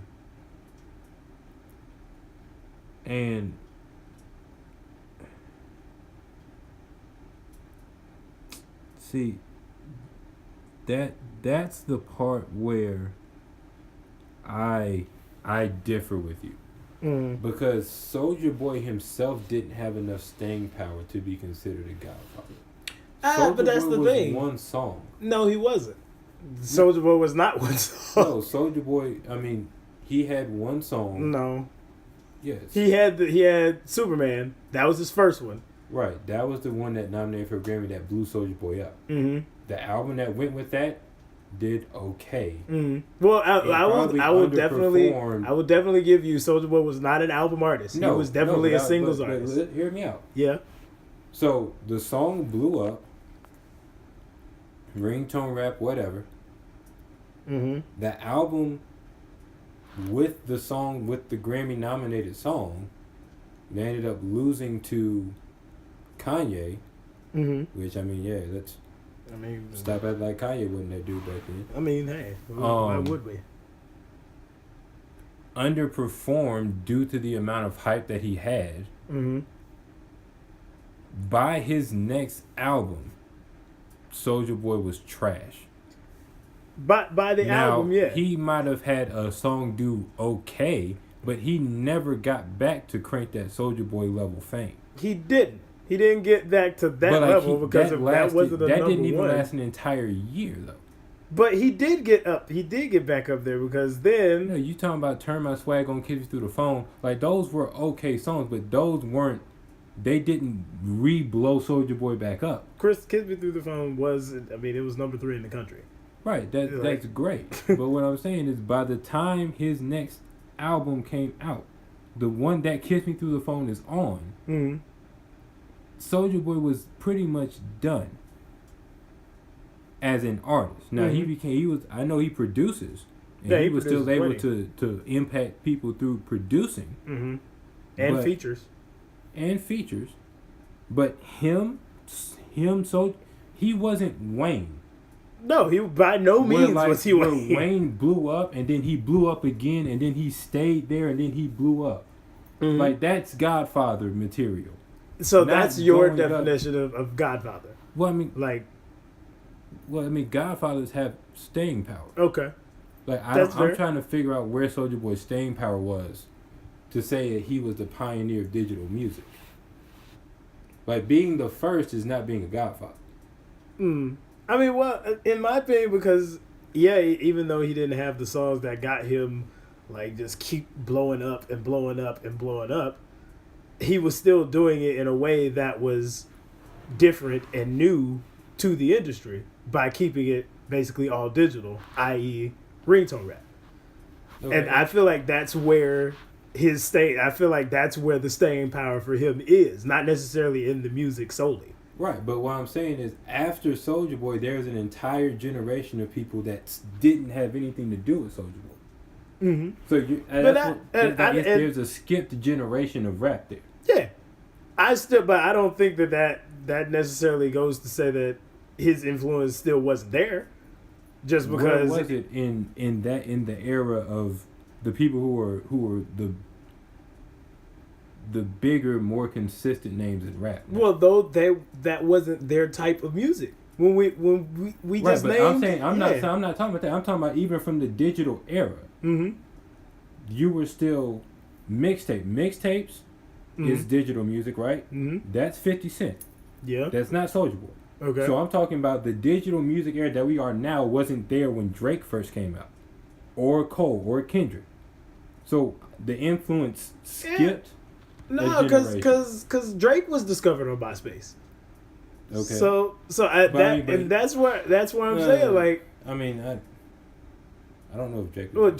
And see, that's the part where I differ with you. Because Soulja Boy himself didn't have enough staying power to be considered a godfather. But that's the thing. One song. No, he wasn't. Soulja Boy was not one song. No, Soulja Boy. I mean, he had one song. No. Yes. He had Superman. That was his first one. Right. That was the one that nominated for a Grammy that blew Soulja Boy up. Mm-hmm. The album that went with that did okay. Mm-hmm. Well, I would definitely give you Soulja Boy was not an album artist. No, he was definitely a singles artist. But hear me out. Yeah. So the song blew up. Ringtone rap, whatever. Mm-hmm. The album with the song, with the Grammy nominated song, they ended up losing to Kanye. Mm-hmm. Which, I mean, yeah, that's. I mean, stop acting like Kanye wasn't that dude back then. I mean, hey, why would we? Underperformed due to the amount of hype that he had. Mm-hmm. By his next album, Soulja Boy was trash. By the album, yeah. He might have had a song do okay, but he never got back to crank that Soulja Boy level fame. He didn't. He didn't get back to that level because that wasn't a number one. That didn't even last an entire year, though. But he did get up. He did get back up there because then. No, you talking about Turn My Swag on, Kiss You Through the Phone. Like, those were okay songs, but those weren't. They didn't re-blow Soulja Boy back up. Kiss Me Through the Phone was. I mean, it was number 3 in the country. Right. That's great. But what I'm saying is, by the time his next album came out, the one that Kiss Me Through the Phone is on. Mm-hmm. Soulja Boy was pretty much done as an artist. Now I know he produces, and he was still able to impact people through producing, and features. But he wasn't Wayne. No, he by no means was he Wayne. Wayne blew up, and then he blew up again, and then he stayed there, and then he blew up. Mm-hmm. Like, that's Godfather material. So that's your definition of Godfather. Well, I mean, Godfathers have staying power. Okay. Like, I'm trying to figure out where Soulja Boy's staying power was to say that he was the pioneer of digital music. Like, being the first is not being a Godfather. I mean, well, in my opinion, because, yeah, even though he didn't have the songs that got him, like, just keep blowing up and blowing up and blowing up, he was still doing it in a way that was different and new to the industry by keeping it basically all digital, i.e., ringtone rap. Okay. And I feel like that's where I feel like that's where the staying power for him is, not necessarily in the music solely. Right, but what I'm saying is, after Soulja Boy, there's an entire generation of people that didn't have anything to do with Soulja Boy. Mm-hmm. So there's a skipped generation of rap there. Yeah, but I don't think that necessarily goes to say that his influence still wasn't there. Just because. Where was it in the era of the people who were the bigger, more consistent names in rap? Well, though that wasn't their type of music. When we just named. I'm not talking about that. I'm talking about even from the digital era. Mm-hmm. You were still mixtapes. Mixtapes is digital music, right? Mm-hmm. That's 50 Cent. Yeah. That's not Soulja Boy. Okay. So I'm talking about the digital music era that we are now wasn't there when Drake first came out, or Cole, or Kendrick. So the influence skipped. No, because Drake was discovered on MySpace. Okay. So that's where I'm saying, like. I mean, I don't know if Drake. Well,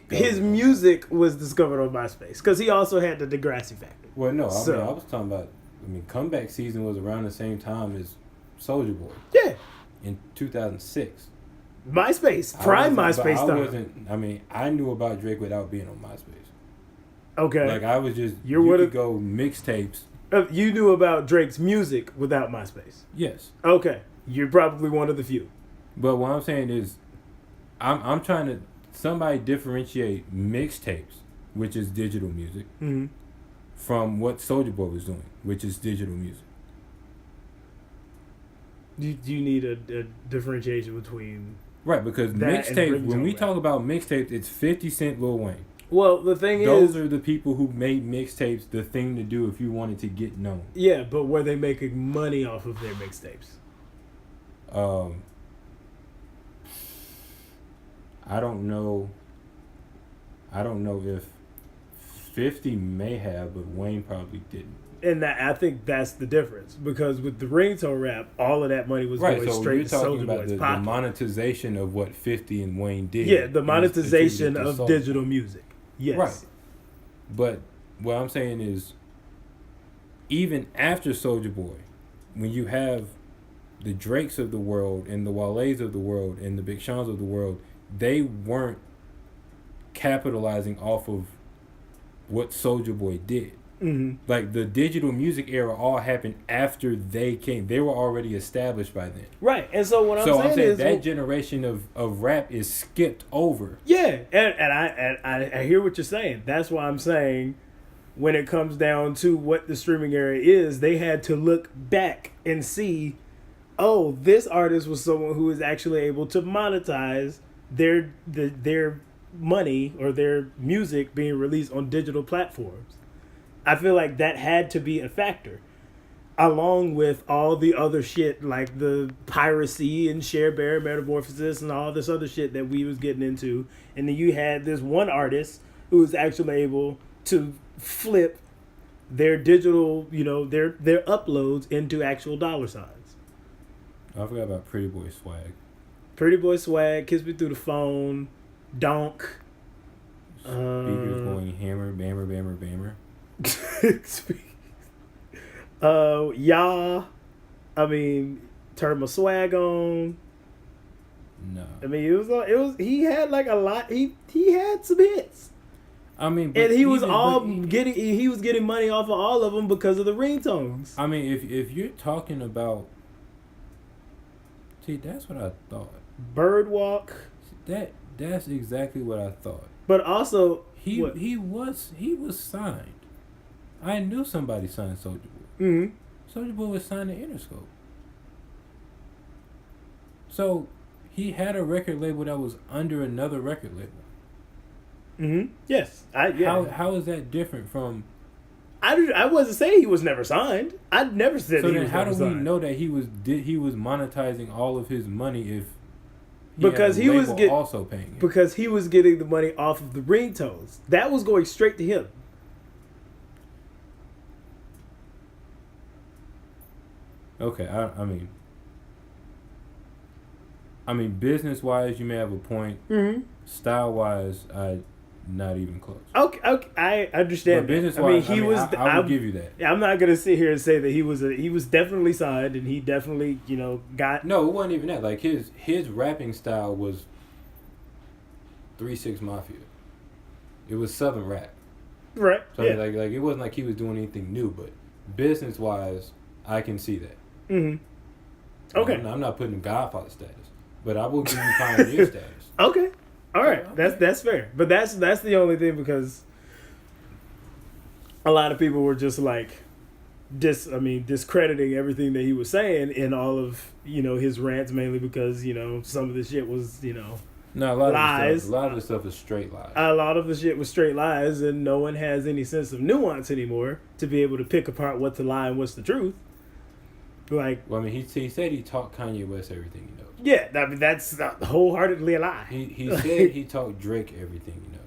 his music was discovered on MySpace because he also had the Degrassi factor. Well, no, I was talking about. Comeback Season was around the same time as Soulja Boy. Yeah. In 2006. MySpace, prime MySpace time. I knew about Drake without being on MySpace. Okay. Like I was just you could go mixtapes. You knew about Drake's music without MySpace. Yes. Okay. You're probably one of the few. But what I'm saying is, I'm trying to somebody differentiate mixtapes, which is digital music, from what Soulja Boy was doing, which is digital music. Do you need a differentiation between right? Because mixtape, when we talk about mixtapes, it's 50 Cent, Lil Wayne. Well, the thing those are the people who made mixtapes the thing to do if you wanted to get known. Yeah, but were they making money off of their mixtapes? I don't know if 50 may have, but Wayne probably didn't. And I think that's the difference, because with the ringtone rap, all of that money was going straight to Soulja Boy's the monetization of what 50 and Wayne did. Yeah, the monetization of digital music. Yes. Right. But what I'm saying is, even after Soulja Boy, when you have the Drakes of the world and the Wale's of the world and the Big Sean's of the world, they weren't capitalizing off of what Soulja Boy did. Mm-hmm. Like the digital music era all happened after they came. They were already established by then. Right. And so what I'm saying is that generation of rap is skipped over. Yeah. And I hear what you're saying. That's why I'm saying when it comes down to what the streaming era is, they had to look back and see, oh, this artist was someone who was actually able to monetize their money or their music being released on digital platforms. I feel like that had to be a factor, along with all the other shit like the piracy and Cher Bear Metamorphosis and all this other shit that we was getting into. And then you had this one artist who was actually able to flip their digital, their uploads into actual dollar signs. I forgot about Pretty Boy Swag. Pretty Boy Swag, Kiss Me Through the Phone, Donk. Speakers going hammer, bammer, bammer, bammer. Turn my swag on. No. He had like a lot. He had some hits. And he was getting money off of all of them because of the ringtones. If you're talking about, see, that's what I thought. Birdwalk. That's exactly what I thought. But also, he was signed. I knew somebody signed Soulja Boy. Mm-hmm. Soulja Boy was signed to Interscope. So he had a record label that was under another record label. Mm-hmm. Yes. How is that different from? I wasn't saying he was never signed. I never said. So he then, was how never do we signed. know that he was monetizing all of his money if? Because he was also paying him? Because he was getting the money off of the ringtones. That was going straight to him. Okay, I mean, business wise, you may have a point. Mm-hmm. Style wise, not even close. Okay, I understand. But business I mean, wise, he was. I would give you that. I'm not gonna sit here and say that he was definitely signed and he definitely got. No, it wasn't even that. Like his rapping style was 3-6 Mafia. It was Southern rap. Right. So Yeah. like it wasn't like he was doing anything new. But business wise, I can see that. Mm-hmm. Okay. I'm not putting him Godfather status, but I will give you pioneer status. Okay. All right. Okay. That's fair. But that's the only thing, because a lot of people were just like discrediting everything that he was saying in all of his rants, mainly because some of the shit was No, a lot lies. Of the stuff is straight lies. A lot of the shit was straight lies, and no one has any sense of nuance anymore to be able to pick apart what's a lie and what's the truth. Like, well, I mean, he said he taught Kanye West everything he knows. yeah, I mean that's wholeheartedly a lie. He said he taught Drake everything he knows.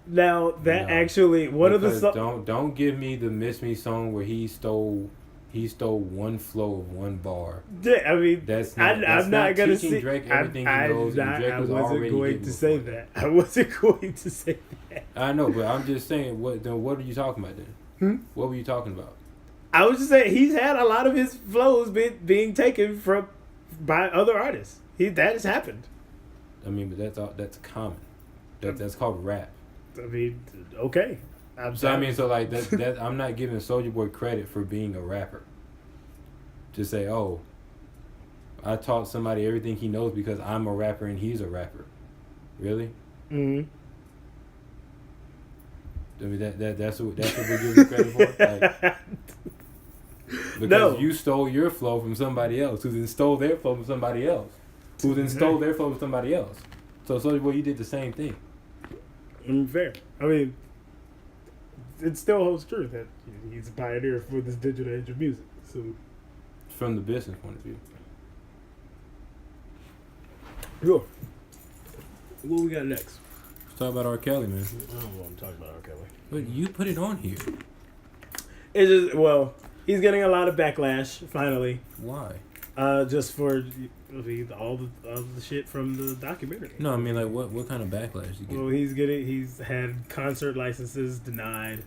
Now that actually one of the don't give me the Miss Me song where he stole one flow of one bar. Yeah, I mean I'm not gonna teaching Drake everything he knows. I wasn't going to say that. I wasn't going to say that. I know, but I'm just saying. What are you talking about then? What were you talking about? I was just saying he's had a lot of his flows being taken by other artists. That has happened. I mean, but that's common. That's called rap. I mean, okay. So like that I'm not giving Soulja Boy credit for being a rapper. To say, oh, I taught somebody everything he knows because I'm a rapper and he's a rapper. Really? Mm-hmm. I mean that's what we're giving credit for. Like, because you stole your flow from somebody else, who then stole their flow from somebody else, who then stole their flow from somebody else. So Soulja Boy, you did the same thing. Fair. I mean, it still holds true that he's a pioneer for this digital age of music. So, from the business point of view. Sure. What we got next? Let's talk about R. Kelly, man. I don't want to talk about R. Kelly. But you put it on here. It's just, he's getting a lot of backlash, finally. Why? Just for all the shit from the documentary. No, I mean, like, what kind of backlash you get? Well, he's had concert licenses denied.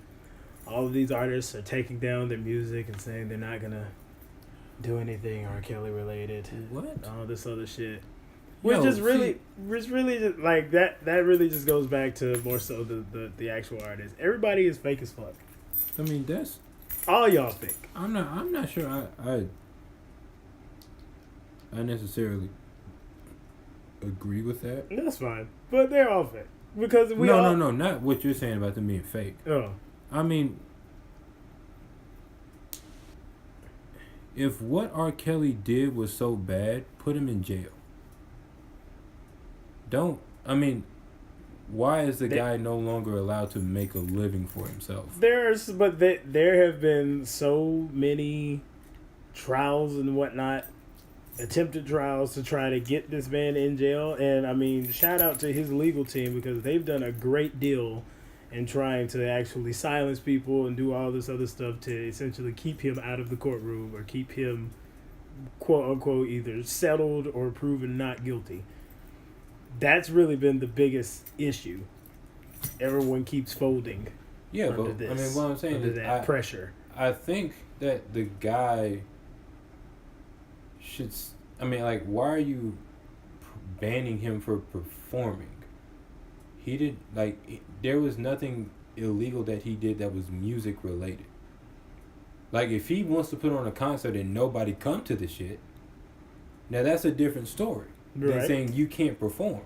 All of these artists are taking down their music and saying they're not gonna do anything R. Kelly related. What? All this other shit. Which is really just, like that really just goes back to more so the actual artist. Everybody is fake as fuck. I mean, that's all y'all fake. I'm not sure I necessarily agree with that. That's fine. But they're all fake. Because No, not what you're saying about them being fake. Oh. I mean, if what R. Kelly did was so bad, put him in jail. Why is the guy no longer allowed to make a living for himself? There have been so many trials and whatnot, attempted trials to try to get this man in jail. And I mean, shout out to his legal team, because they've done a great deal in trying to actually silence people and do all this other stuff to essentially keep him out of the courtroom or keep him, quote unquote, either settled or proven not guilty. That's really been the biggest issue. Everyone keeps folding. Yeah, but this, I mean, what I'm saying under is that pressure. I think that the guy should. I mean, like, why are you banning him for performing? He did there was nothing illegal that he did that was music related. Like, if he wants to put on a concert and nobody come to the shit, now that's a different story. Right. Than saying you can't perform.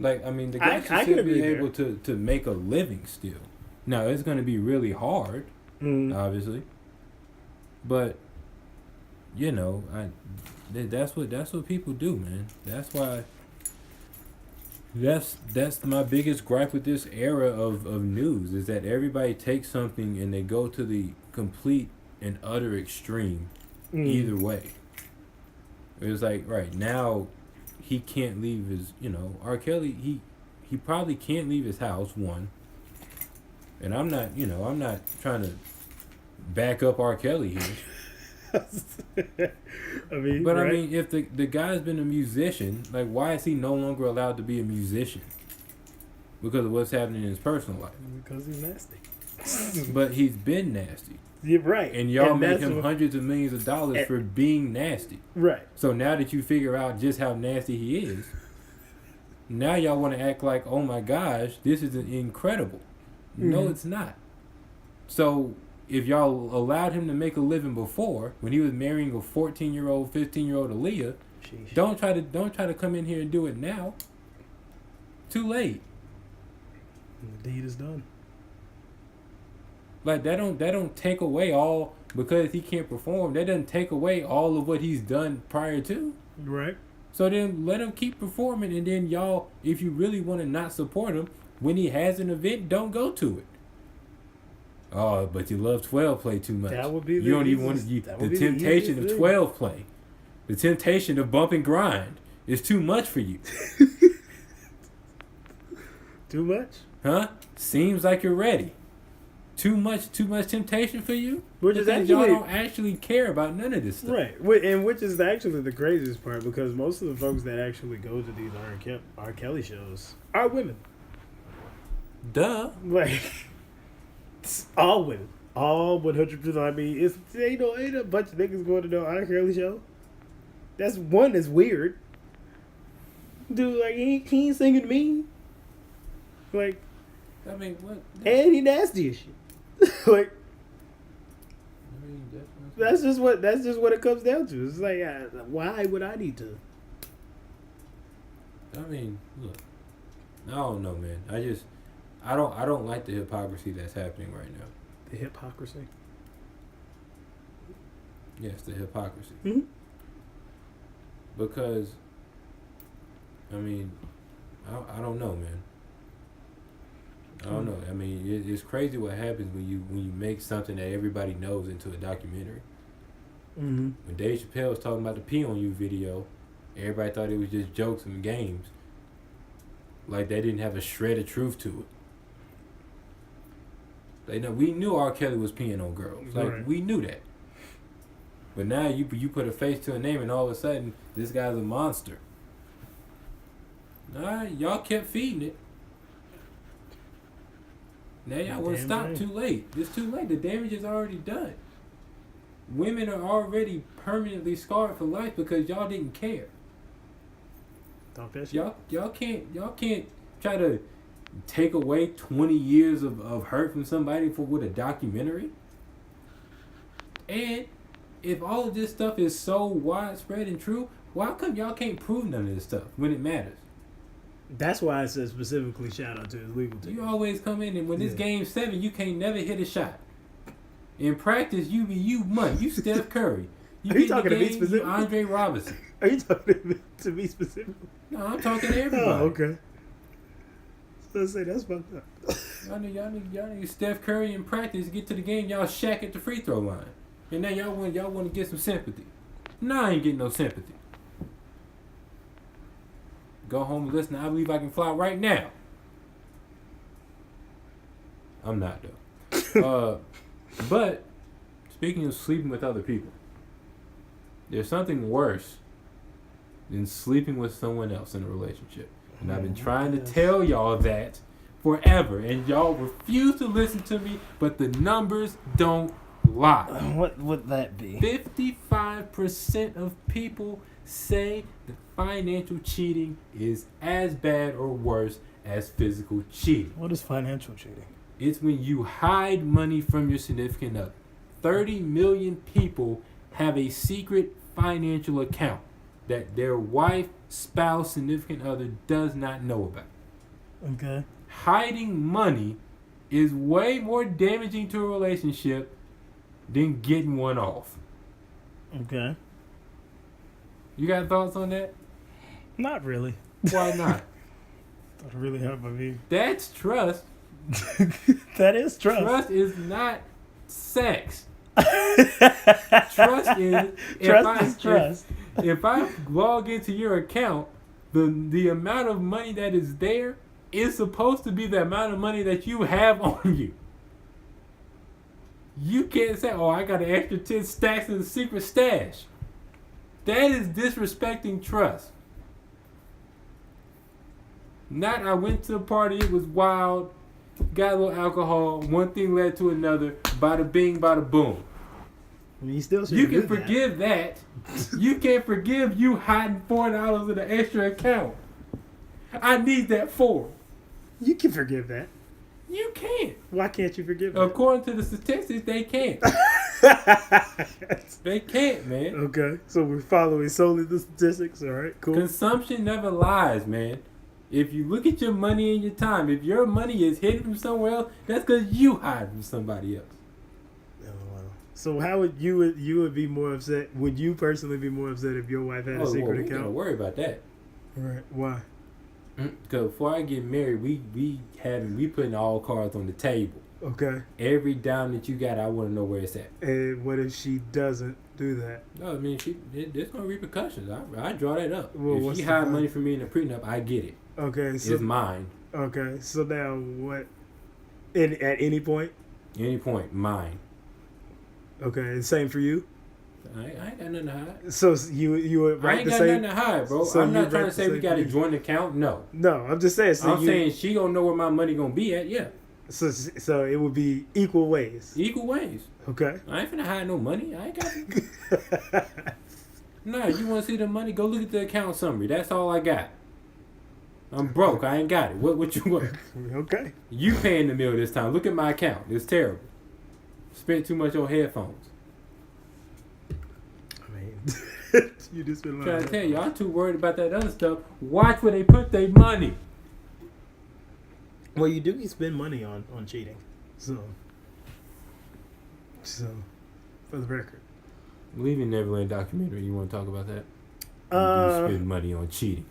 Like, I mean, the guy should still be able to make a living still. Now, it's going to be really hard, obviously. But, that's what people do, man. That's why. That's my biggest gripe with this era of news, is that everybody takes something and they go to the complete and utter extreme either way. It was like, right now, he can't leave his, R. Kelly, he probably can't leave his house, one. And I'm not trying to back up R. Kelly here. I mean, But right? I mean, if the guy's been a musician, like, why is he no longer allowed to be a musician? Because of what's happening in his personal life. Because he's nasty. But he's been nasty. You're right. And y'all And make that's him what- hundreds of millions of dollars for being nasty. Right. So now that you figure out just how nasty he is, now y'all want to act like, oh my gosh, this is incredible. No, it's not. So if y'all allowed him to make a living before, when he was marrying a 14-year-old, 15-year-old Aaliyah, Sheesh. don't try to come in here and do it now. Too late. The deed is done. Like that don't take away all, because he can't perform. That doesn't take away all of what he's done prior to. Right. So then let him keep performing, and then y'all, if you really want to not support him, when he has an event, don't go to it. Oh, but you love 12 play too much. That would be you don't even want to. The temptation of 12 play, the temptation of bump and grind is too much for you. Too much? Huh? Seems like you're ready. Too much temptation for you? Which is Because actually- y'all don't actually care about none of this stuff. Right. And which is actually the craziest part, because most of the folks that actually go to these R. Kelly shows are women. Duh. Like, it's all women. All 100%. I mean, ain't a bunch of niggas going to no R. Kelly show. That's weird. Dude, like, he ain't singing to me. Like, I mean, what? and he nasty as shit. Like, I mean, that's just what it comes down to. It's like, why would I need to? I mean, look, I don't know, man. I don't like the hypocrisy that's happening right now. The hypocrisy. Yes, the hypocrisy. Mm-hmm. Because, I mean, I don't know, man. I don't know. I mean, it's crazy what happens when you make something that everybody knows into a documentary. Mm-hmm. When Dave Chappelle was talking about the Pee on You video, everybody thought it was just jokes and games. Like they didn't have a shred of truth to it. We knew R. Kelly was peeing on girls. Like Right. we knew that. But now you put a face to a name, and all of a sudden this guy's a monster. Nah, y'all kept feeding it. Now y'all want to Damn stop right. too late. It's too late. The damage is already done. Women are already permanently scarred for life because y'all didn't care. Talk that shit. Y'all can't try to take away 20 years of hurt from somebody with a documentary. And if all of this stuff is so widespread and true, why come y'all can't prove none of this stuff when it matters? That's why I said specifically shout out to his legal team. You always come in, and when it's Yeah. game 7, you can't never hit a shot. In practice, you Steph Curry. You Are you get in the talking to me game, you specifically? Andre Robinson. Are you talking to me specifically? No, I'm talking to everybody. Oh, okay. Let's say that's fucked up. Y'all need Steph Curry in practice. Get to the game, y'all Shaq at the free throw line, and then y'all want to get some sympathy. No, I ain't getting no sympathy. Go home and listen to I Believe I Can Fly right now. I'm not though. But speaking of sleeping with other people, there's something worse than sleeping with someone else in a relationship. And I've been trying to tell y'all that forever, and y'all refuse to listen to me, but the numbers don't lie. What would that be? 55% of people say that financial cheating is as bad or worse as physical cheating. What is financial cheating? It's when you hide money from your significant other. 30 million people have a secret financial account that their wife, spouse, significant other does not know about. Okay. Hiding money is way more damaging to a relationship than getting one off. Okay. You got thoughts on that? Not really. Why not? Don't really help me. That's trust. That is trust. Trust is not sex. Trust is trust. If I log into your account, the amount of money that is there is supposed to be the amount of money that you have on you. You can't say, "Oh, I got an extra 10 stacks in the secret stash." That is disrespecting trust. Not, I went to a party, it was wild, got a little alcohol, one thing led to another, bada bing, bada boom. You still You can forgive that. You can't forgive you hiding $4 in an extra account. I need that $4. You can forgive that. You can't. Why can't you forgive that? According to the statistics, they can't. They can't, man. Okay, so we're following solely the statistics. All right, cool. Consumption never lies, man. If you look at your money and your time, if your money is hidden from somewhere else, that's because you hide from somebody else. So how would you be more upset? Would you personally be more upset if your wife had a secret we account? Don't worry about that. Right. Why? Because before I get married, we putting all cards on the table. Okay. Every dime that you got, I want to know where it's at. And what if she doesn't do that? No, I mean there's no repercussions. I draw that up. Well, if she hide money from me in a prenup, I get it. Okay. So, it's mine. Okay. So now what? At any point? Any point, mine. Okay. And same for you? I ain't got nothing to hide. So you would I ain't got nothing to hide, bro. So I'm not trying to say we got a joint account. No. No, I'm just saying. I'm saying she gonna know where my money gonna be at. Yeah. So it would be equal ways. Equal ways. Okay. I ain't finna hide no money. I ain't got it. No, you want to see the money? Go look at the account summary. That's all I got. I'm broke. I ain't got it. What you want? Okay. You paying the bill this time. Look at my account. It's terrible. Spent too much on headphones. I mean, you just been trying to tell you, I'm too worried about that other stuff. Watch where they put their money. Well, you do spend money on cheating. So for the record. Leaving Neverland documentary, you want to talk about that? You do spend money on cheating.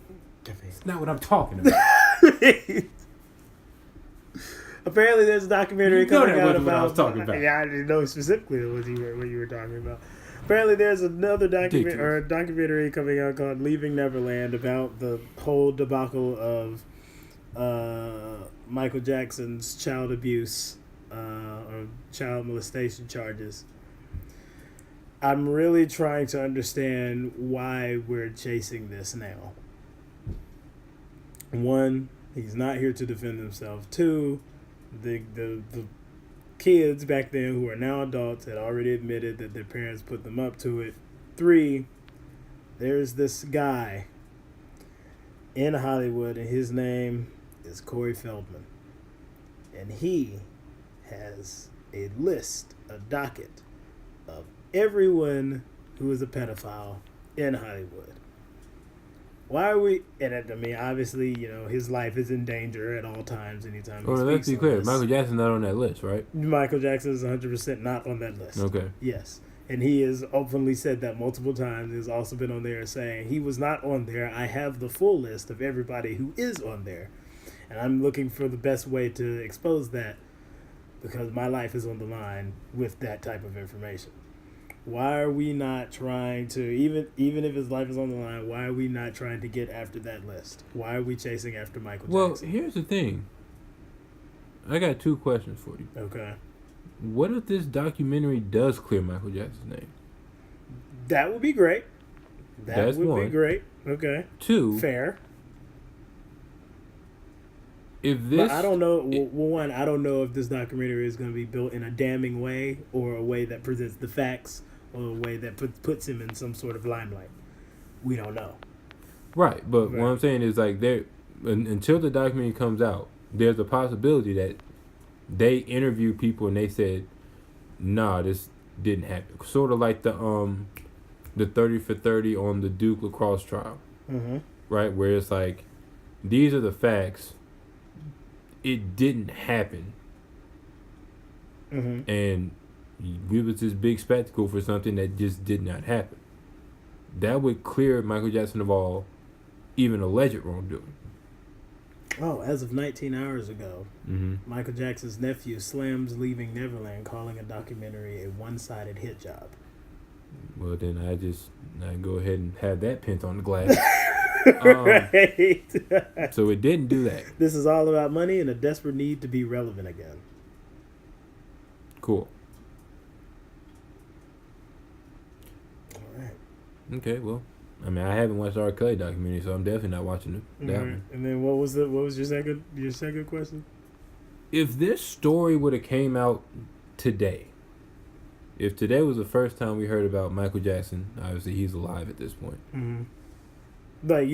It's not what I'm talking about. Apparently, there's a documentary coming out about. What I was talking about. Yeah, I didn't know specifically what you were talking about. Apparently, there's another documentary coming out called "Leaving Neverland" about the whole debacle of Michael Jackson's child abuse or child molestation charges. I'm really trying to understand why we're chasing this now. One, he's not here to defend himself. Two, the kids back then who are now adults had already admitted that their parents put them up to it. Three, there's this guy in Hollywood, and his name is Corey Feldman. And he has a list, a docket of everyone who is a pedophile in Hollywood. Why are we? And I mean, obviously, his life is in danger at all times. Anytime. Well, let's be clear. Michael Jackson's not on that list, right? Michael Jackson is 100% not on that list. Okay. Yes, and he has openly said that multiple times. He's also been on there saying he was not on there. I have the full list of everybody who is on there, and I'm looking for the best way to expose that because my life is on the line with that type of information. Why are we not trying to, even if his life is on the line, why are we not trying to get after that list? Why are we chasing after Michael Jackson? Well, here's the thing. I got two questions for you. Okay. What if this documentary does clear Michael Jackson's name? That would be great. That's would one. be great. Okay. Two. Fair. If this, but I don't know. One, I don't know if this documentary is going to be built in a damning way or a way that presents the facts or a way that puts him in some sort of limelight. We don't know. Right, but what I'm saying is like until the documentary comes out, there's a possibility that they interview people and they said, "Nah, this didn't happen." Sort of like the 30 for 30 on the Duke lacrosse trial, right? Where it's like, these are the facts. It didn't happen, and it was this big spectacle for something that just did not happen. That would clear Michael Jackson of all even alleged wrongdoing. Oh, as of 19 hours ago, Michael Jackson's nephew slams Leaving Neverland, calling a documentary a one-sided hit job. Well, then I go ahead and have that pent on the glass. Right. So it didn't do that. This is all about money and a desperate need to be relevant again. Cool. Okay, well, I mean, I haven't watched the R. Kelly documentary, so I'm definitely not watching that one. And then what was your second question? If this story would have came out today, if today was the first time we heard about Michael Jackson, obviously he's alive at this point. Mm-hmm. Like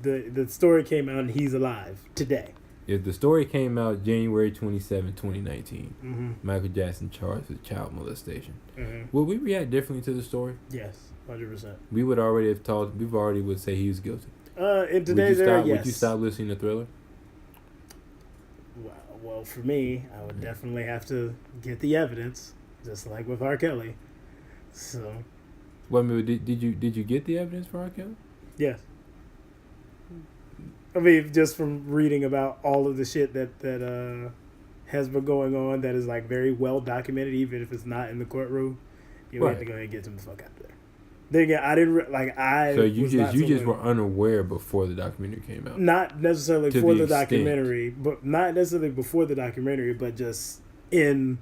the story came out and he's alive today. If the story came out January 27, 2019, Mm-hmm. Michael Jackson charged with child molestation, Mm-hmm. would we react differently to the story? Yes, 100%. We would already have told. We've already would say he was guilty. In today's era, yes. Would you stop listening to Thriller? Well, for me, I would definitely have to get the evidence, just like with R. Kelly. So. Well, I mean, did you get the evidence for R. Kelly? Yes. I mean, just from reading about all of the shit that has been going on, that is like very well documented, even if it's not in the courtroom, you have to go ahead and get him the fuck out of there. Then again, I didn't So you just were unaware before the documentary came out. Not necessarily for the documentary, but not necessarily before the documentary, but just in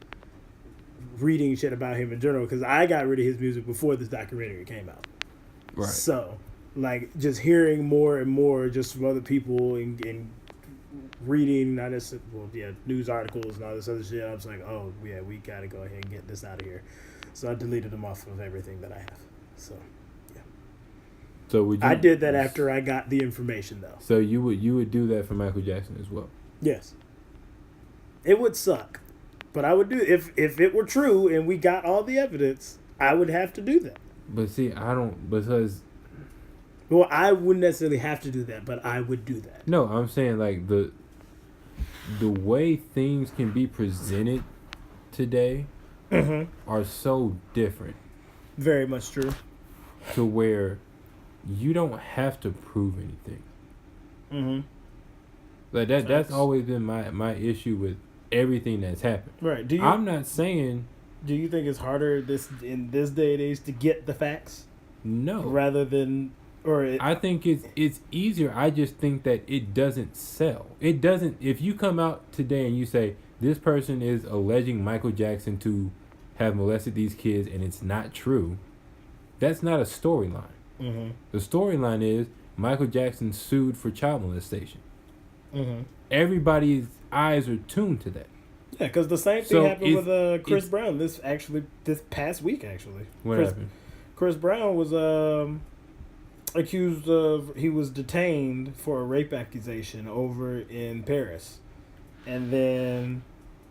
reading shit about him in general. Because I got rid of his music before this documentary came out. Right. So, like, just hearing more and more just from other people and reading, not necessarily, news articles and all this other shit. I was like, oh yeah, we gotta go ahead and get this out of here. So I deleted them off of everything that I have. So, yeah. So I did that after I got the information, though. So you would do that for Michael Jackson as well? Yes. It would suck, but I would do if it were true and we got all the evidence. I would have to do that. But see, I don't because. Well, I wouldn't necessarily have to do that, but I would do that. No, I'm saying like the way things can be presented today are so different. Very much true. To where you don't have to prove anything. Mm-hmm. Like that's always been my issue with everything that's happened. Right. I'm not saying. Do you think it's harder in this day and age to get the facts? No. Rather than I think it's easier. I just think that it doesn't sell. It doesn't. If you come out today and you say this person is alleging Michael Jackson to have molested these kids and it's not true, that's not a storyline. Mm-hmm. The storyline is Michael Jackson sued for child molestation. Mm-hmm. Everybody's eyes are tuned to that. Yeah, because the same thing happened with Chris Brown this past week. What happened? Chris Brown was accused of, he was detained for a rape accusation over in Paris, and then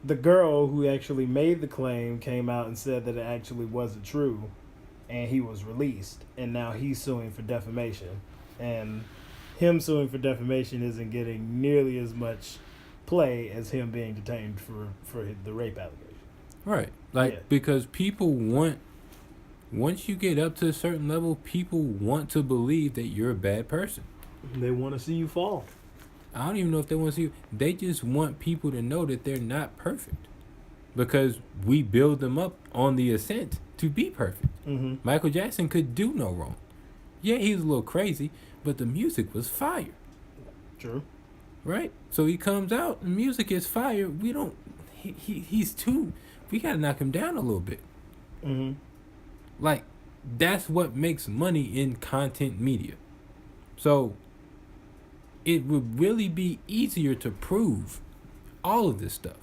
the girl who actually made the claim came out and said that it actually wasn't true, and he was released, and now he's suing for defamation, and him suing for defamation isn't getting nearly as much play as him being detained for the rape allegation. Right. Because people once you get up to a certain level, people want to believe that you're a bad person. They want to see you fall. I don't even know if they want to see you. They just want people to know that they're not perfect. Because we build them up on the ascent to be perfect. Mm-hmm. Michael Jackson could do no wrong. Yeah, he was a little crazy, but the music was fire. True. Right? So he comes out, the music is fire. We don't, we got to knock him down a little bit. Mm-hmm. Like, that's what makes money in content media. So, it would really be easier to prove all of this stuff.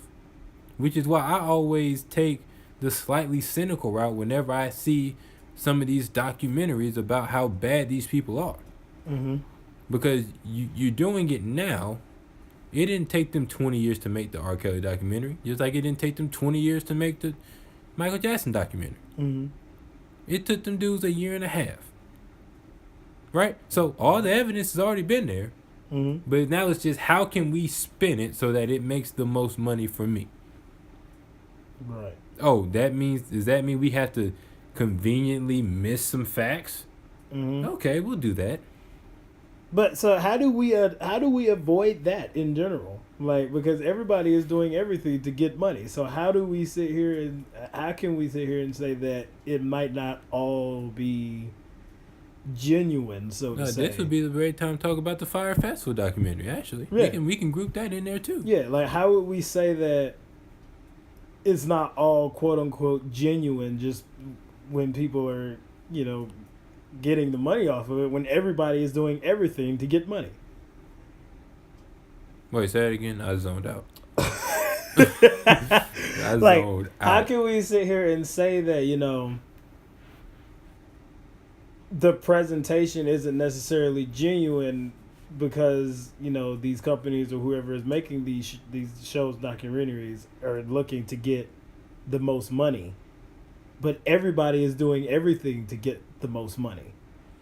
Which is why I always take the slightly cynical route whenever I see some of these documentaries about how bad these people are. Mm-hmm. Because you're doing it now. It didn't take them 20 years to make the R. Kelly documentary. Just like it didn't take them 20 years to make the Michael Jackson documentary. Mm-hmm. It took them dudes 1.5 years. Right? So all the evidence has already been there. Mm-hmm. But now it's just how can we spin it so that it makes the most money for me? Right. Oh, does that mean we have to conveniently miss some facts? Mm-hmm. Okay, we'll do that. But so how do we avoid that in general? Like, because everybody is doing everything to get money. So how can we sit here and say that it might not all be genuine, so to say? This would be the great time to talk about the Fire Festival documentary, actually. Yeah. We can group that in there too. Yeah, like how would we say that it's not all quote unquote genuine just when people are, getting the money off of it when everybody is doing everything to get money. Wait, say it again. I zoned out. I Like, zoned how out. can we sit here and say that, the presentation isn't necessarily genuine because, these companies or whoever is making these shows, documentaries, are looking to get the most money, but everybody is doing everything to get the most money.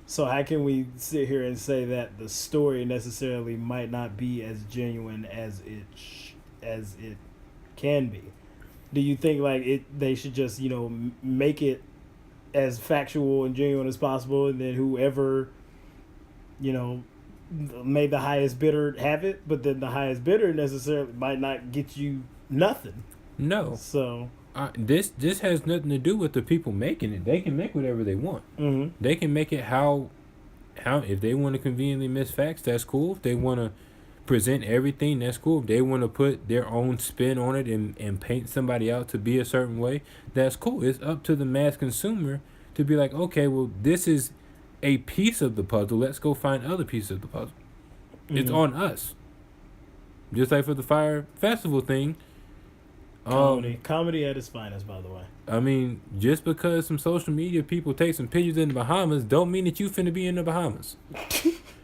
So how can we sit here and say that the story necessarily might not be as genuine as it can be? Do you think like they should just make it as factual and genuine as possible, and then whoever made the highest bidder have it, but then the highest bidder necessarily might not get you nothing? No. So this has nothing to do with the people making it. They can make whatever they want. mm-hmm. They can make it how if they want to conveniently miss facts, that's cool. If they want to present everything, that's cool. If they want to put their own spin on it and paint somebody out to be a certain way, that's cool. It's up to the mass consumer to be like, okay, well, this is a piece of the puzzle. Let's go find other pieces of the puzzle. Mm-hmm. It's on us. Just like for the Fire Festival thing. Comedy at its finest, by the way. I mean, just because some social media people take some pictures in the Bahamas don't mean that you finna be in the Bahamas.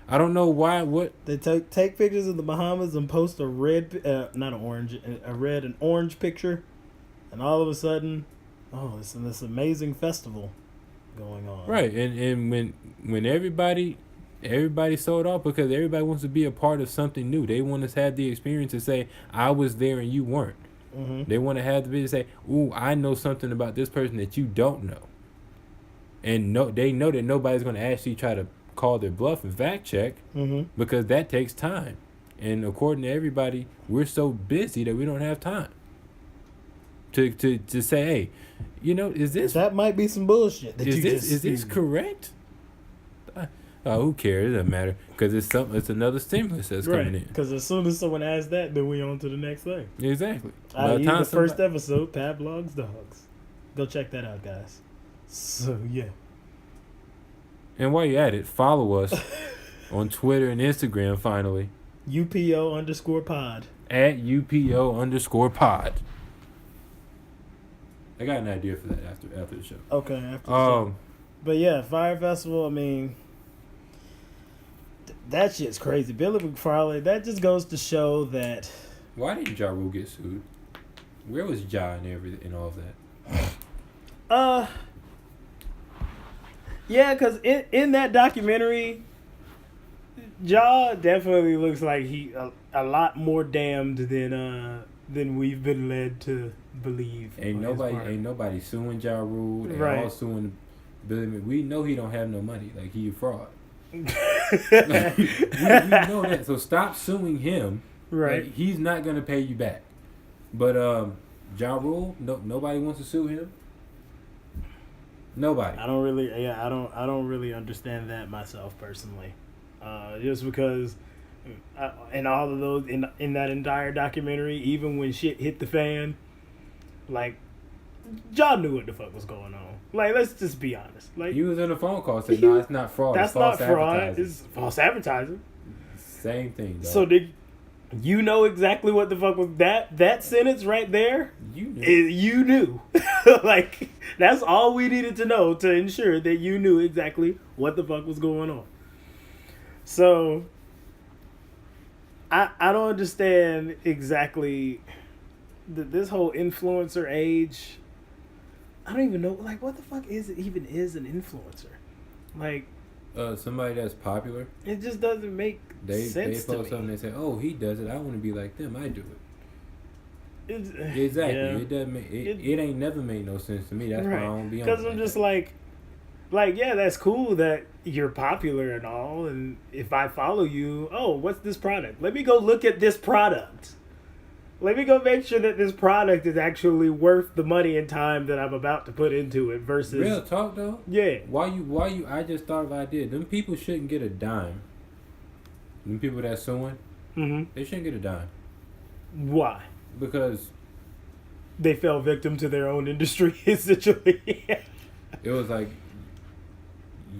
I don't know why. What they take pictures of the Bahamas and post a red, not an orange, an orange picture, and all of a sudden, it's this amazing festival going on. Right, and when everybody sold off because everybody wants to be a part of something new. They want to have the experience to say, I was there and you weren't. Mm-hmm. They want to have the video say, ooh, I know something about this person that you don't know. And they know that nobody's going to actually try to call their bluff and fact check mm-hmm. because that takes time. And according to everybody, we're so busy that we don't have time to say, hey, is this... That might be some bullshit. Is this correct? Who cares? It doesn't matter because it's another stimulus that's coming in. Because as soon as someone asks that, then we on to the next thing. Exactly. The first episode, Pat Blogs Dogs. Go check that out, guys. So yeah. And while you're at it, follow us on Twitter and Instagram. Finally, UPO_pod at UPO_pod. I got an idea for that after the show. Okay, after the show. But yeah, Fire Festival. I mean. That shit's crazy. Billy McFarlane, that just goes to show that... Why didn't Ja Rule get sued? Where was Ja and all of that? Yeah, because in that documentary, Ja definitely looks like he a lot more damned than we've been led to believe. Ain't nobody suing Ja Rule. They all suing Billy. We know he don't have no money. Like, he a fraud. we know that, so stop suing him. Right, like, he's not gonna pay you back. But Ja Rule, nobody wants to sue him. Nobody. I don't really understand that myself personally. Just because in all of those in that entire documentary, even when shit hit the fan, like Ja knew what the fuck was going on. Like, let's just be honest. Like, he was in a phone call saying, "No, it's not fraud. That's not fraud. It's false advertising." Same thing, dog. So did you know exactly what the fuck was that sentence right there? You knew. Like, that's all we needed to know to ensure that you knew exactly what the fuck was going on. So I don't understand exactly this whole influencer age. I don't even know, like, what the fuck is an influencer? Like, somebody that's popular. It just doesn't make sense to me. They post something and say, "Oh, he does it. I want to be like them. I do it." Exactly. Yeah. It doesn't make it ain't never made no sense to me. That's why I don't be on. Because I'm just like, yeah, that's cool that you're popular and all, and if I follow you, what's this product? Let me go look at this product. Let me go make sure that this product is actually worth the money and time that I'm about to put into it versus... Real talk, though? Yeah. Why you... I just thought of an idea. Them people shouldn't get a dime. Them people that's suing, they shouldn't get a dime. Why? Because... they fell victim to their own industry, essentially. It was like...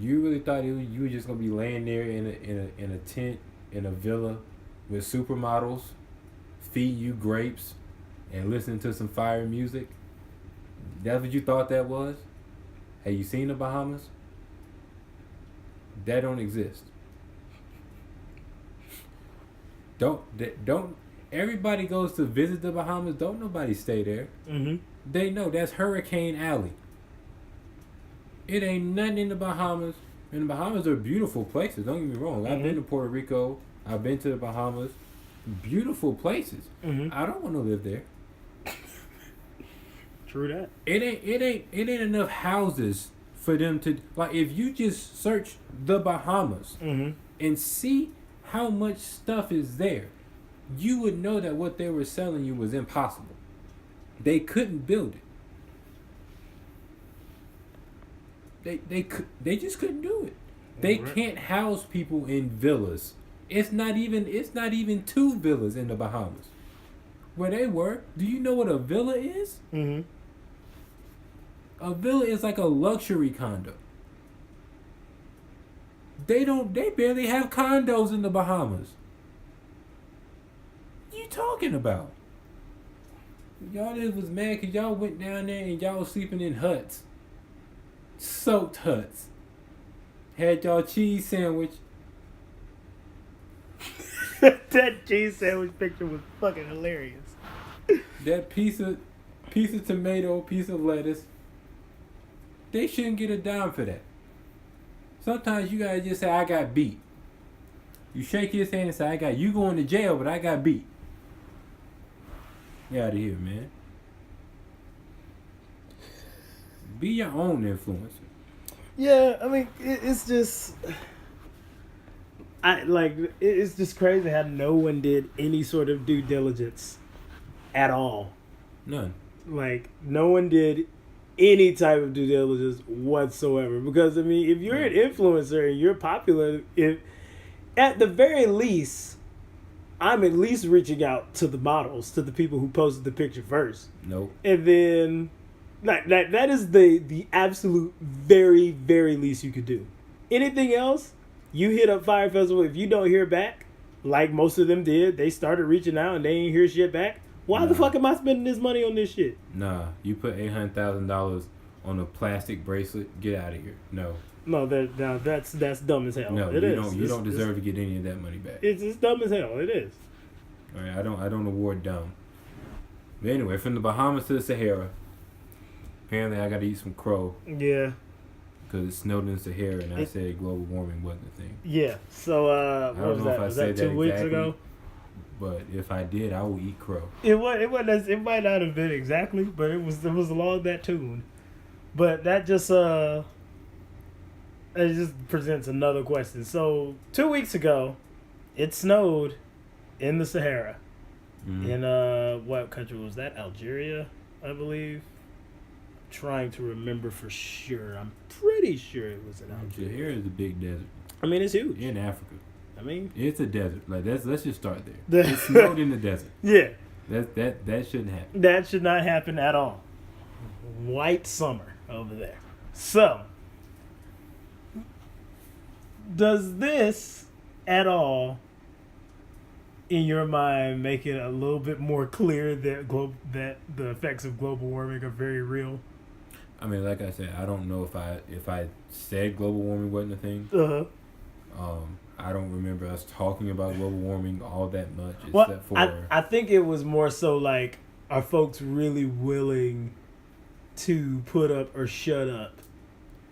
You really thought you were just gonna be laying there in a tent in a villa with supermodels, feed you grapes, and listen to some fire music? That's what you thought that was? Have you seen the Bahamas? That don't exist. Don't. Everybody goes to visit the Bahamas. Don't nobody stay there. Mm-hmm. They know that's Hurricane Alley. It ain't nothing in the Bahamas. And the Bahamas are beautiful places. Don't get me wrong. I've been to Puerto Rico. I've been to the Bahamas. Beautiful places. Mm-hmm. I don't want to live there. True that. It ain't enough houses for them to like. If you just search the Bahamas and see how much stuff is there, you would know that what they were selling you was impossible. They couldn't build it. They just couldn't do it. They can't house people in villas. It's not even 2 villas in the Bahamas. Where they were, do you know what a villa is? Mm-hmm. A villa is like a luxury condo. They barely have condos in the Bahamas. What you talking about? Y'all just was mad because y'all went down there and y'all was sleeping in huts. Soaked huts. Had y'all cheese sandwich. That cheese sandwich picture was fucking hilarious. That piece of tomato, piece of lettuce. They shouldn't get a dime for that. Sometimes you gotta just say, I got beat. You shake his hand and say, you going to jail, but I got beat. Get out of here, man. Be your own influencer. Yeah, I mean, it's just... it's just crazy how no one did any sort of due diligence at all. None. Like, no one did any type of due diligence whatsoever. Because, I mean, if you're an influencer and you're popular, at the very least, I'm at least reaching out to the models, to the people who posted the picture first. Nope. And then, that is the absolute very, very least you could do. Anything else, you hit up Fire Festival, if you don't hear back, like most of them did, they started reaching out and they ain't hear shit back. Why the fuck am I spending this money on this shit? Nah, you put $800,000 on a plastic bracelet. Get out of here. No. No, that's dumb as hell. No, you you don't deserve to get any of that money back. It's dumb as hell. It is. All right, I don't award dumb. But anyway, from the Bahamas to the Sahara. Apparently, I got to eat some crow. Yeah. Because it snowed in the Sahara, and I said global warming wasn't a thing. Yeah. So I don't know if I was said that 2 weeks exactly, ago? But if I did, I will eat crow. It might not have been exactly, but it was along that tune. But that just it just presents another question. So 2 weeks ago, it snowed in the Sahara. In what country was that? Algeria, I believe. I'm trying to remember for sure. I'm pretty sure it was in Algeria. Sahara is a big desert. I mean, it's huge. In Africa. I mean, it's a desert. Like let's just start there. It snowed in the desert. Yeah. That shouldn't happen. That should not happen at all. White summer over there. So, does this at all, in your mind, make it a little bit more clear that that the effects of global warming are very real? I mean, like I said, I don't know if I said global warming wasn't a thing. I don't remember us talking about global warming all that much, except for... I think it was more so like, are folks really willing to put up or shut up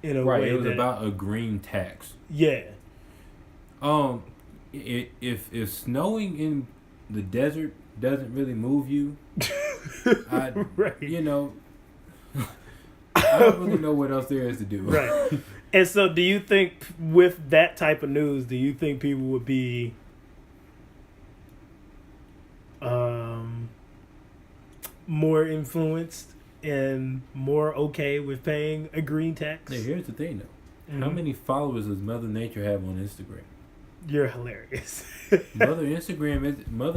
in a way Right, it was about a green tax. Yeah. If snowing in the desert doesn't really move you, right. You know, I don't really know what else there is to do. Right. And so do you think with that type of news, do you think people would be more influenced and more okay with paying a green tax? Now, here's the thing, though. Mm-hmm. How many followers does Mother Nature have on Instagram? You're hilarious. Mother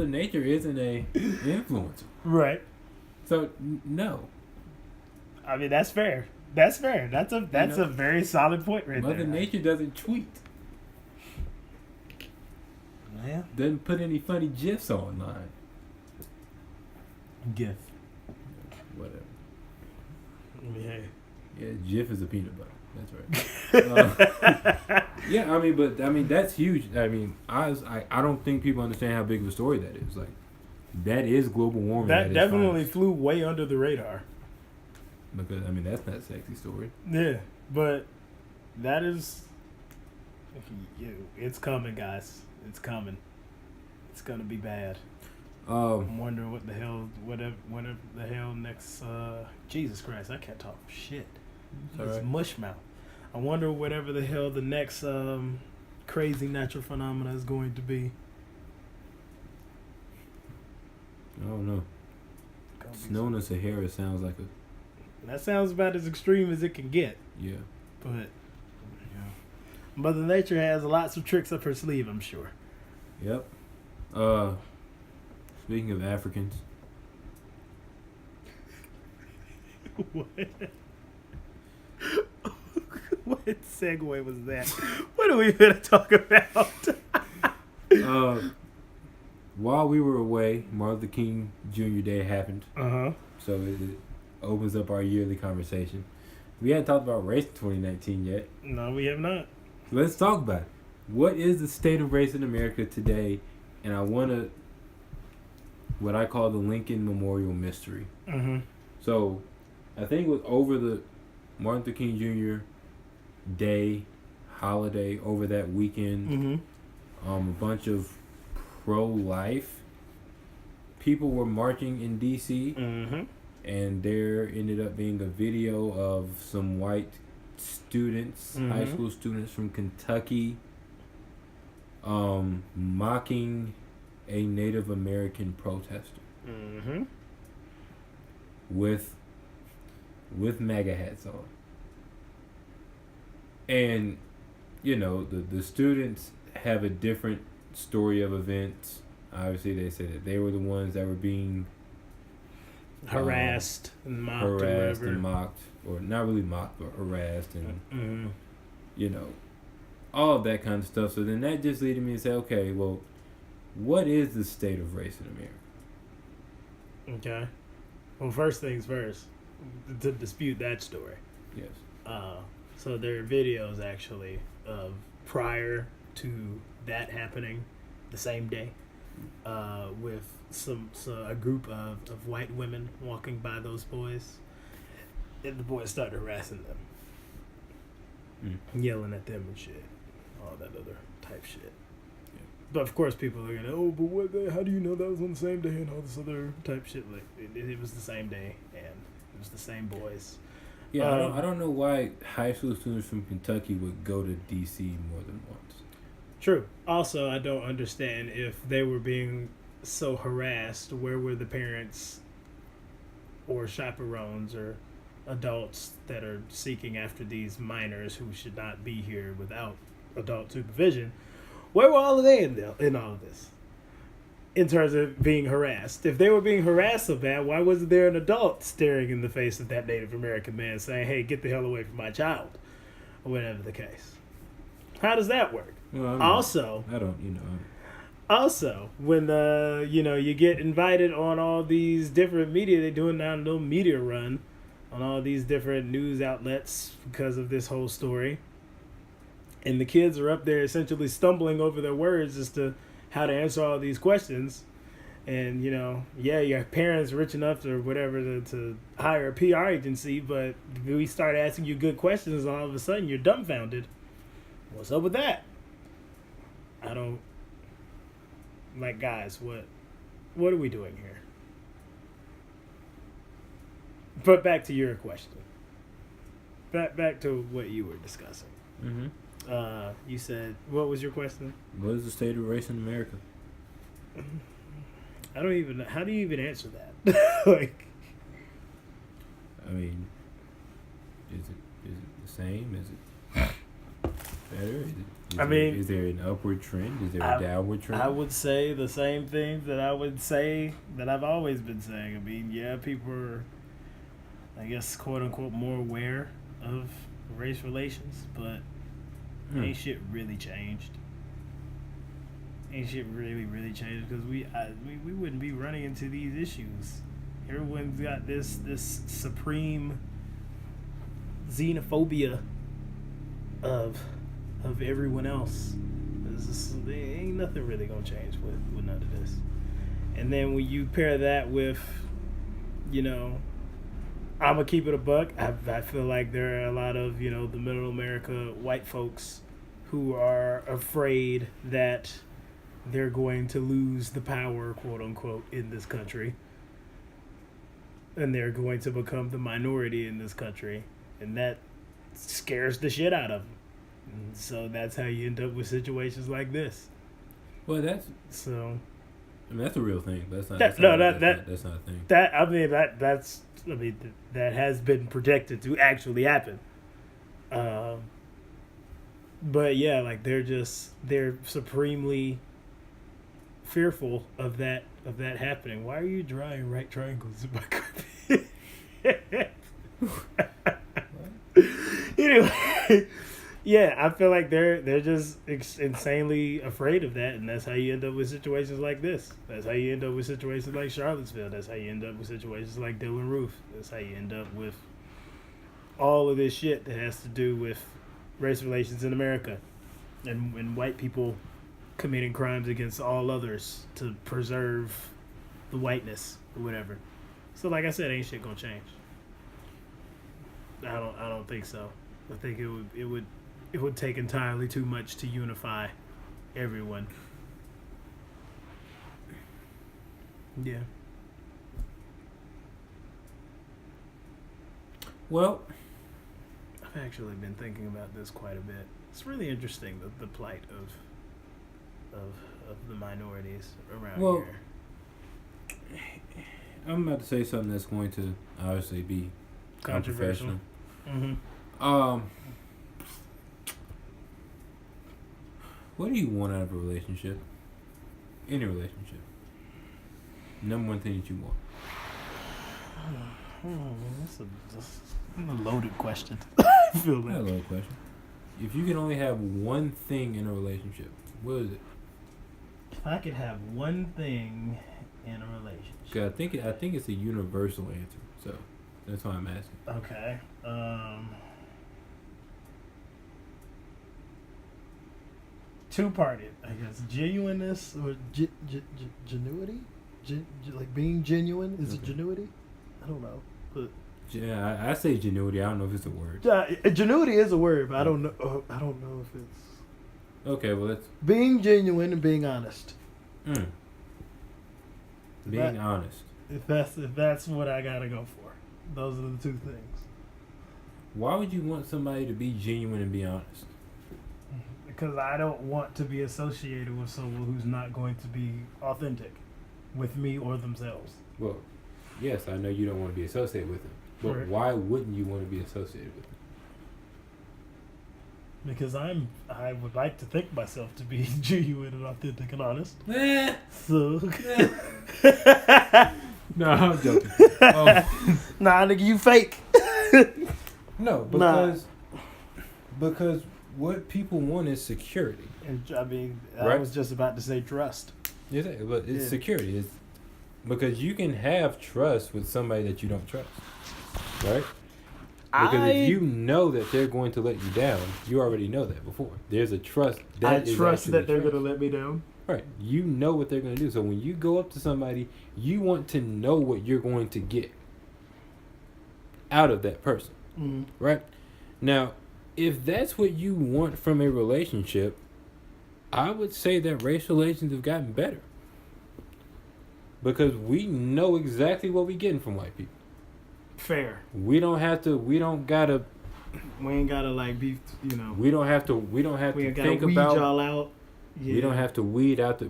Nature isn't a influencer. Right. So, no. I mean, that's fair. That's fair. That's a very solid point right Mother there. Nature doesn't tweet. Yeah. Doesn't put any funny gifs online. GIF. Whatever. Yeah. Yeah, GIF is a peanut butter. That's right. But that's huge. I don't think people understand how big of a story that is. Like, that is global warming. That definitely flew way under the radar. Because that's not a sexy story. Yeah, but that is. It's coming, guys. It's coming. It's gonna be bad. I'm wondering what the hell next. Jesus Christ, I can't talk shit. It's right. mush mouth. I wonder whatever the hell the next crazy natural phenomena is going to be. I don't know. Snow in the Sahara sounds like That sounds about as extreme as it can get. Yeah. But Mother Nature has lots of tricks up her sleeve, I'm sure. Yep. Speaking of Africans. What? What segue was that? What are we going to talk about? While we were away, Martin Luther King Jr. Day happened. Uh-huh. So it opens up our yearly conversation. We haven't talked about race in 2019 yet. No, we have not. Let's talk about it. What is the state of race in America today? And I want to, what I call the Lincoln Memorial Mystery. Mm-hmm. So I think it was over the Martin Luther King Jr. Day holiday, over that weekend, Mm-hmm. a bunch of pro-life people were marching in D.C. Mm-hmm. And there ended up being a video of some white students, Mm-hmm. high school students from Kentucky, mocking a Native American protester Mm-hmm. with MAGA hats on. And, the students have a different story of events. Obviously, they say that they were the ones that were being harassed and mocked. Or not really mocked, but harassed, and Mm-hmm. All of that kind of stuff. So then that just led me to say, okay, well, what is the state of race in America? Okay. Well, first things first, to dispute that story. Yes. So there are videos actually of prior to that happening, the same day, with a group of white women walking by those boys, and the boys started harassing them, yelling at them and shit, all that other type shit. Yeah. But of course, people are gonna, oh, but how do you know that was on the same day and all this other type shit? Like it was the same day and it was the same boys. Yeah, I don't know why high school students from Kentucky would go to D.C. more than once. True. Also, I don't understand if they were being so harassed, where were the parents or chaperones or adults that are seeking after these minors who should not be here without adult supervision? Where were all of they in all of this? In terms of being harassed. If they were being harassed so bad, why wasn't there an adult staring in the face of that Native American man saying, hey, get the hell away from my child? Or whatever the case. How does that work? Well, Also, when you get invited on all these different media, they're doing now a little media run on all these different news outlets because of this whole story. And the kids are up there essentially stumbling over their words as to how to answer all these questions. And, your parents rich enough or whatever to hire a PR agency, but we start asking you good questions and all of a sudden you're dumbfounded. What's up with that? I don't... Like, guys, what are we doing here? But back to your question. Back to what you were discussing. Mm-hmm. You said, what was your question? What is the state of race in America? I don't even know. How do you even answer that? Like, I mean, is it the same? Is it better? Is there an upward trend? Is there a downward trend? I would say the same things that I would say that I've always been saying. I mean, yeah, people are I guess, quote unquote, more aware of race relations, but ain't shit really changed. Ain't shit really changed because we wouldn't be running into these issues. Everyone's got this supreme xenophobia of everyone else. There ain't nothing really gonna change with none of this. And then when you pair that with, you know, I'm gonna keep it a buck. I feel like there are a lot of, you know, the middle America white folks who are afraid that they're going to lose the power, quote unquote, in this country. And they're going to become the minority in this country. And that scares the shit out of them. And so that's how you end up with situations like this. Well, that's a real thing. That's not a thing. That has been projected to actually happen. But yeah, like they're supremely fearful of that happening. Why are you drawing right triangles in my carpet? Anyway, yeah, I feel like they're just insanely afraid of that, and that's how you end up with situations like this. That's how you end up with situations like Charlottesville. That's how you end up with situations like Dylan Roof. That's how you end up with all of this shit that has to do with race relations in America and white people committing crimes against all others to preserve the whiteness or whatever. So like I said, ain't shit gonna change. I don't think so. I think it would take entirely too much to unify everyone. Yeah. Well, I've actually been thinking about this quite a bit. It's really interesting, the plight of the minorities around here. I'm about to say something that's going to obviously be Controversial. Mm-hmm. What do you want out of a relationship? Any relationship. Number one thing that you want. That's a loaded question. I feel That's a loaded question. If you can only have one thing in a relationship, what is it? If I could have one thing in a relationship. 'Cause I think it's a universal answer, so that's why I'm asking. Okay. Two-parted, I guess. Genuineness or genuity? Like being genuine? Is it genuity? I don't know. But yeah, I say genuity. I don't know if it's a word. Genuity is a word, but I don't know. I don't know if it's. Okay, well let's. Being genuine and being honest. Being honest. If that's what I gotta go for, those are the two things. Why would you want somebody to be genuine and be honest? Because I don't want to be associated with someone who's not going to be authentic with me or themselves. Well, yes, I know you don't want to be associated with them, but right. Why wouldn't you want to be associated with them? Because I would like to think myself to be genuine and authentic and honest. So. No, I'm joking. Nah, nigga, you fake. No, because what people want is security. And I mean, right? I was just about to say trust. Exactly, but it's security. It's because you can have trust with somebody that you don't trust, right? Because if you know that they're going to let you down, you already know that before. There's a trust. I trust that they're going to let me down. Right. You know what they're going to do. So when you go up to somebody, you want to know what you're going to get out of that person. Mm-hmm. Right? Now, if that's what you want from a relationship, I would say that race relations have gotten better. Because we know exactly what we're getting from white people. Fair. We ain't gotta like be, you know. We don't have to think weed about y'all out. Yeah. We don't have to weed out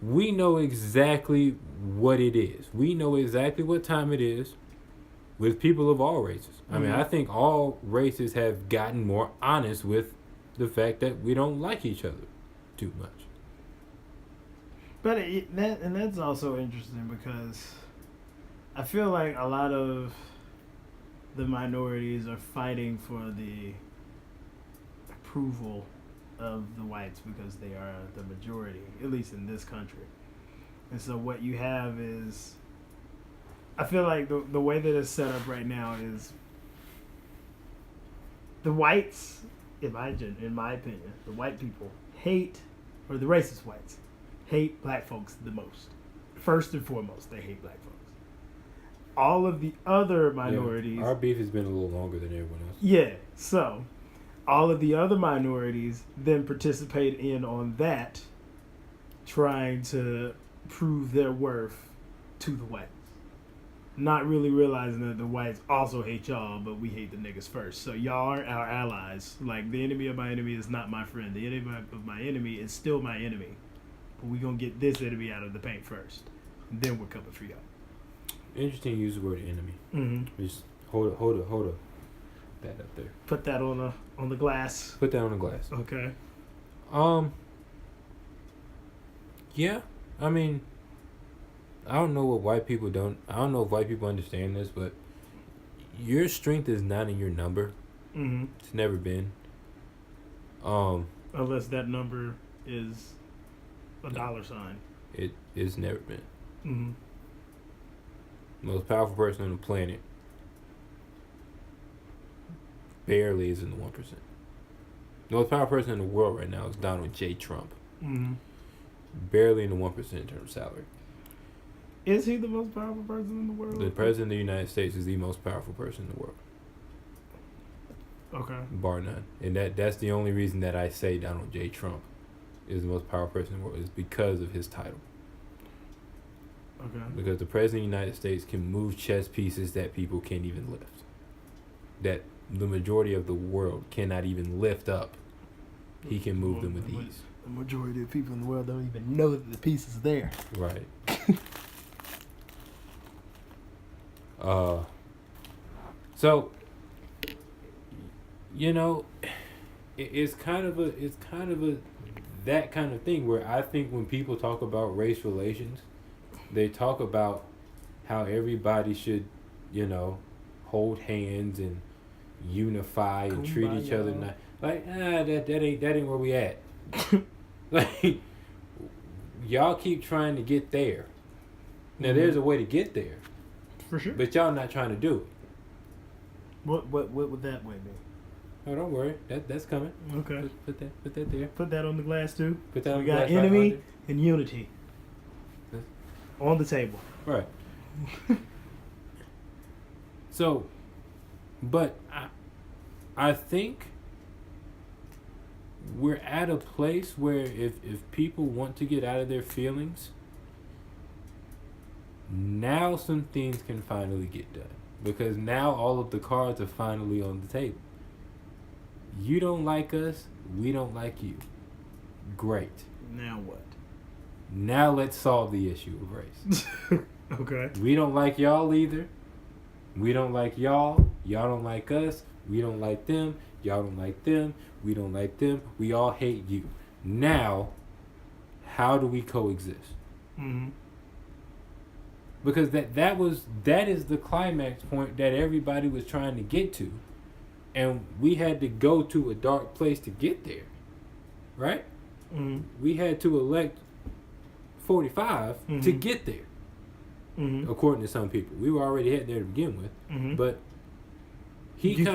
we know exactly what it is. We know exactly what time it is with people of all races. I mean, I think all races have gotten more honest with the fact that we don't like each other too much. But that's also interesting because I feel like a lot of the minorities are fighting for the approval of the whites because they are the majority, at least in this country. And so what you have is, I feel like the way that it's set up right now is the whites, in my opinion, the white people hate, or the racist whites, hate black folks the most. First and foremost, they hate black folks. All of the other minorities... Yeah, our beef has been a little longer than everyone else. Yeah, so all of the other minorities then participate in on that, trying to prove their worth to the whites. Not really realizing that the whites also hate y'all, but we hate the niggas first. So y'all are our allies. Like, the enemy of my enemy is not my friend. The enemy of my enemy is still my enemy. But we gonna get this enemy out of the paint first. And then we're coming for y'all. Interesting to use the word enemy. Mm-hmm. Just hold that up there. Put that on the glass. Put that on the glass. Okay. Yeah, I mean, I don't know if white people understand this, but your strength is not in your number. Mm-hmm. It's never been. Unless that number is a $sign. It's never been. Mm-hmm. Most powerful person on the planet barely is in the 1%. The most powerful person in the world right now is Donald J. Trump. Mm-hmm. Barely in the 1% in terms of salary. Is he the most powerful person in the world? The president of the United States is the most powerful person in the world. Okay. Bar none. And that's the only reason that I say Donald J. Trump is the most powerful person in the world, is because of his title. Okay. Because the president of the United States can move chess pieces that people can't even lift. That the majority of the world cannot even lift up. He can move them with ease. The majority of people in the world don't even know that the piece is there. Right. So, you know, it's kind of a that kind of thing where I think when people talk about race relations, they talk about how everybody should, you know, hold hands and unify and treat each other like that ain't where we at. Like, y'all keep trying to get there. Now there's a way to get there. For sure. But y'all not trying to do it. What would that way be? Oh, don't worry. That's coming. Okay. Put that there. Put that on the glass too. Put that so on we the got glass. enemy right and unity. On the table. Right. So, but I think we're at a place where if people want to get out of their feelings, now some things can finally get done. Because now all of the cards are finally on the table. You don't like us, we don't like you. Great. Now what? Now let's solve the issue of race. Okay. We don't like y'all either. We don't like y'all. Y'all don't like us. We don't like them. Y'all don't like them. We don't like them. We all hate you. Now, how do we coexist? Mm-hmm. Because that is the climax point that everybody was trying to get to. And we had to go to a dark place to get there. Right? Mm-hmm. We had to elect 45 to get there. Mm-hmm. According to some people. We were already heading there to begin with. Mm-hmm. But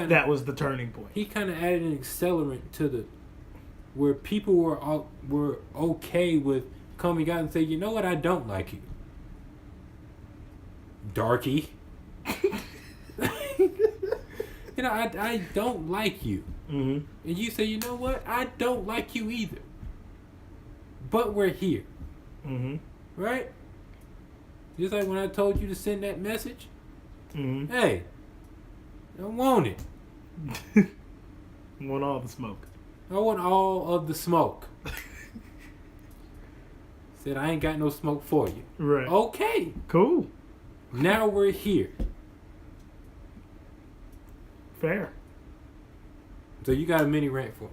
that was the turning point. He kind of added an accelerant to where people were okay with coming out and say, you know what, I don't like you. Darky. You know, I don't like you. Mm-hmm. And you say, you know what, I don't like you either. But we're here. Mm-hmm. Right? Just like when I told you to send that message. Mm-hmm. Hey, I want it. I want all the smoke. I want all of the smoke. Said I ain't got no smoke for you. Right. Okay. Cool. Now we're here. Fair. So you got a mini rant for me.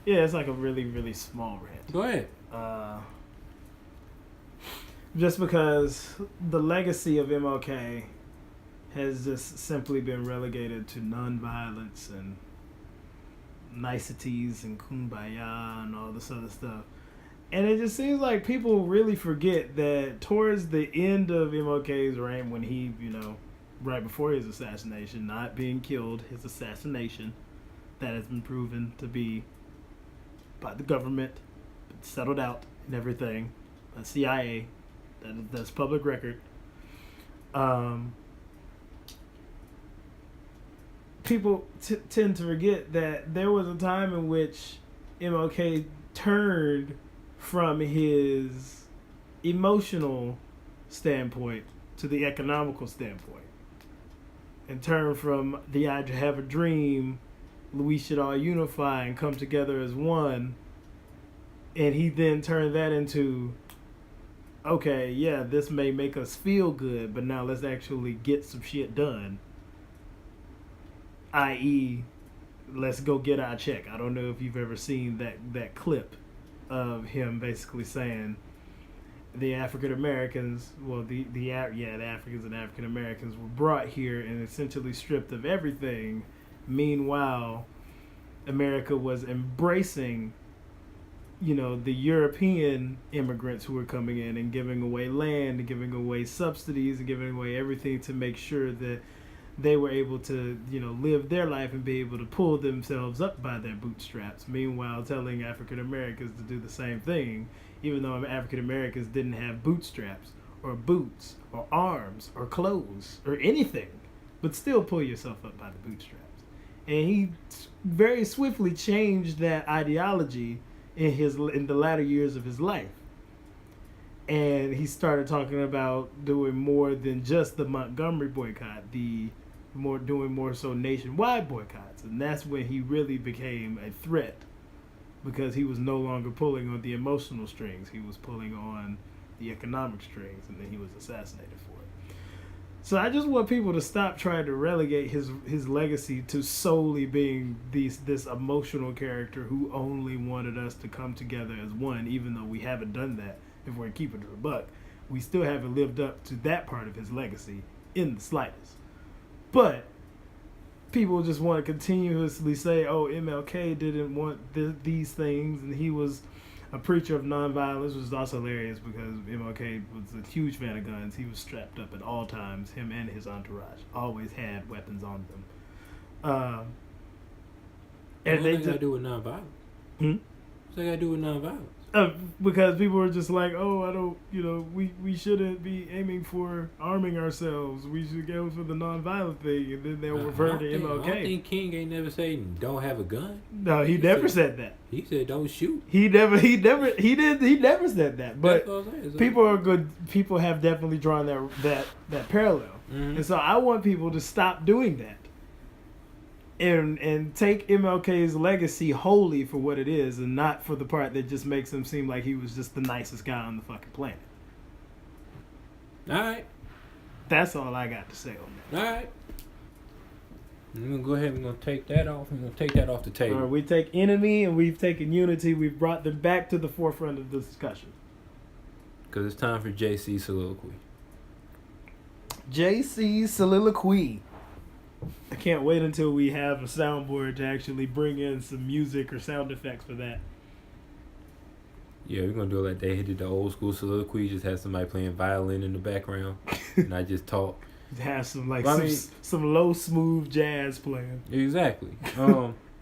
Yeah, it's like a really, really small rant. Go ahead. Just because the legacy of MLK has just simply been relegated to nonviolence and niceties and kumbaya and all this other stuff. And it just seems like people really forget that towards the end of MLK's reign, when he, right before his assassination, not being killed, his assassination, that has been proven to be by the government, settled out and everything, by CIA, that's public record. People tend to forget that there was a time in which MLK turned from his emotional standpoint to the economical standpoint, and turned from the I have a dream, we should all unify and come together as one, and he then turned that into, okay, yeah, this may make us feel good, but now let's actually get some shit done, i.e., let's go get our check. I don't know if you've ever seen that clip of him basically saying the African Americans, the Africans and African Americans were brought here and essentially stripped of everything. Meanwhile, America was embracing, the European immigrants who were coming in and giving away land and giving away subsidies and giving away everything to make sure that they were able to, live their life and be able to pull themselves up by their bootstraps. Meanwhile, telling African Americans to do the same thing, even though African Americans didn't have bootstraps or boots or arms or clothes or anything, but still pull yourself up by the bootstraps. And he very swiftly changed that ideology in the latter years of his life. And he started talking about doing more than just the Montgomery boycott, doing more so nationwide boycotts. And that's when he really became a threat, because he was no longer pulling on the emotional strings. He was pulling on the economic strings, and then he was assassinated for it. So I just want people to stop trying to relegate his legacy to solely being this emotional character who only wanted us to come together as one, even though we haven't done that. If we're keeping it a buck, we still haven't lived up to that part of his legacy in the slightest. But people just want to continuously say, oh, MLK didn't want these things, and he was a preacher of nonviolence, which is also hilarious because MLK was a huge fan of guns. He was strapped up at all times, him and his entourage. Always had weapons on them. And what got to do with nonviolence? What's that got to do with nonviolence? Because people were just like, oh, I don't, we shouldn't be aiming for arming ourselves. We should go for the nonviolent thing, and then they'll revert to MLK. I don't think King ain't never said don't have a gun. No, he never said that. He said don't shoot. He never said that. But that's what I'm saying. People are good. People have definitely drawn that parallel, and so I want people to stop doing that. And take MLK's legacy wholly for what it is, and not for the part that just makes him seem like he was just the nicest guy on the fucking planet. All right. That's all I got to say on that. All right. We're going to go ahead and we're going to take that off. We're going to take that off the table. All right, we take enemy and we've taken unity. We've brought them back to the forefront of the discussion. Because it's time for JC's soliloquy. JC's soliloquy. I can't wait until we have a soundboard to actually bring in some music or sound effects for that. Yeah, we're going to do it like they did the old school soliloquy. Just have somebody playing violin in the background. And I just talk. Have some some low, smooth jazz playing. Exactly.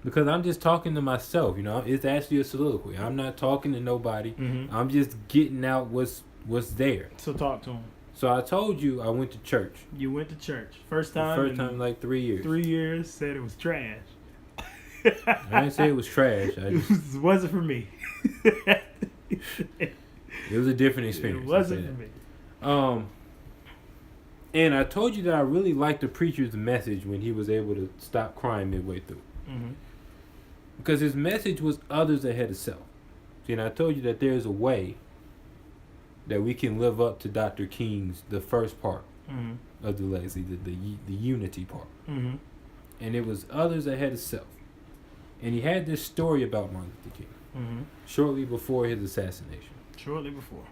Because I'm just talking to myself, It's actually a soliloquy. I'm not talking to nobody. Mm-hmm. I'm just getting out what's there. So talk to him. So I told you I went to church. You went to church. First time in like 3 years. 3 years, said it was trash. I didn't say it was trash. It wasn't for me. It was a different experience. It wasn't for me. And I told you that I really liked the preacher's message when he was able to stop crying midway through. Mm-hmm. Because his message was others ahead of self. See, and I told you that there's a way that we can live up to Dr. King's, the first part of the legacy, the unity part. Mm-hmm. And it was others ahead of self. And he had this story about Martin Luther King shortly before his assassination. Shortly before.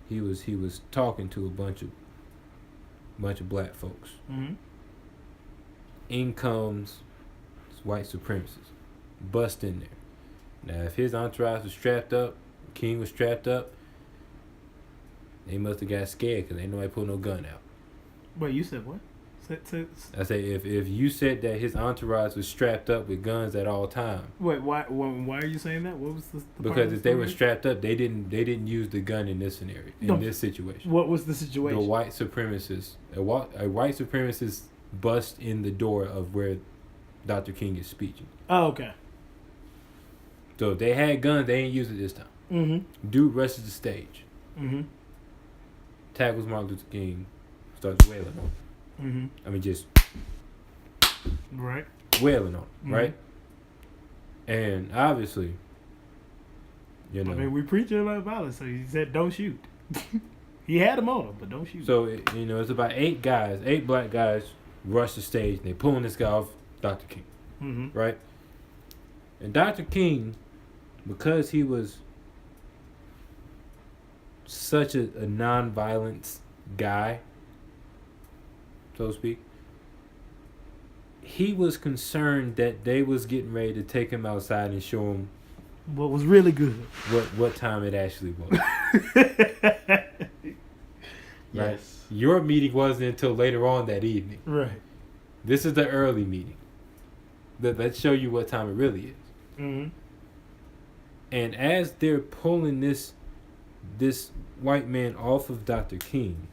He was talking to a bunch of black folks. Mm-hmm. in comes white supremacists, bust in there. Now, if his entourage was strapped up, King was strapped up, they must have got scared because ain't nobody pulled no gun out. Wait, you said what? I say if you said that his entourage was strapped up with guns at all times. Wait, why are you saying that? What was the because if they were strapped up, they didn't use the gun in this scenario, this situation. What was the situation? The white supremacists, a white supremacist bust in the door of where Dr. King is speaking. Oh, okay. So if they had guns, they ain't use it this time. Mm-hmm. Dude rushes the stage. Mm-hmm. Tackles Martin Luther King, starts wailing on him. Mm-hmm. I mean, just right, wailing on him, right? And obviously, you know. I mean, we preaching about violence, so he said, "Don't shoot." He had him on him, but don't shoot. So it's about 8 black guys, rush the stage. And they pulling this guy off Dr. King, right? And Dr. King, because he was such a non-violence guy, so to speak, he was concerned that they was getting ready to take him outside and show him what was really good. What time it actually was. Right? Yes. Your meeting wasn't until later on that evening. Right. This is the early meeting. Let's show you what time it really is. Mm-hmm. And as they're pulling this white man off of Dr. King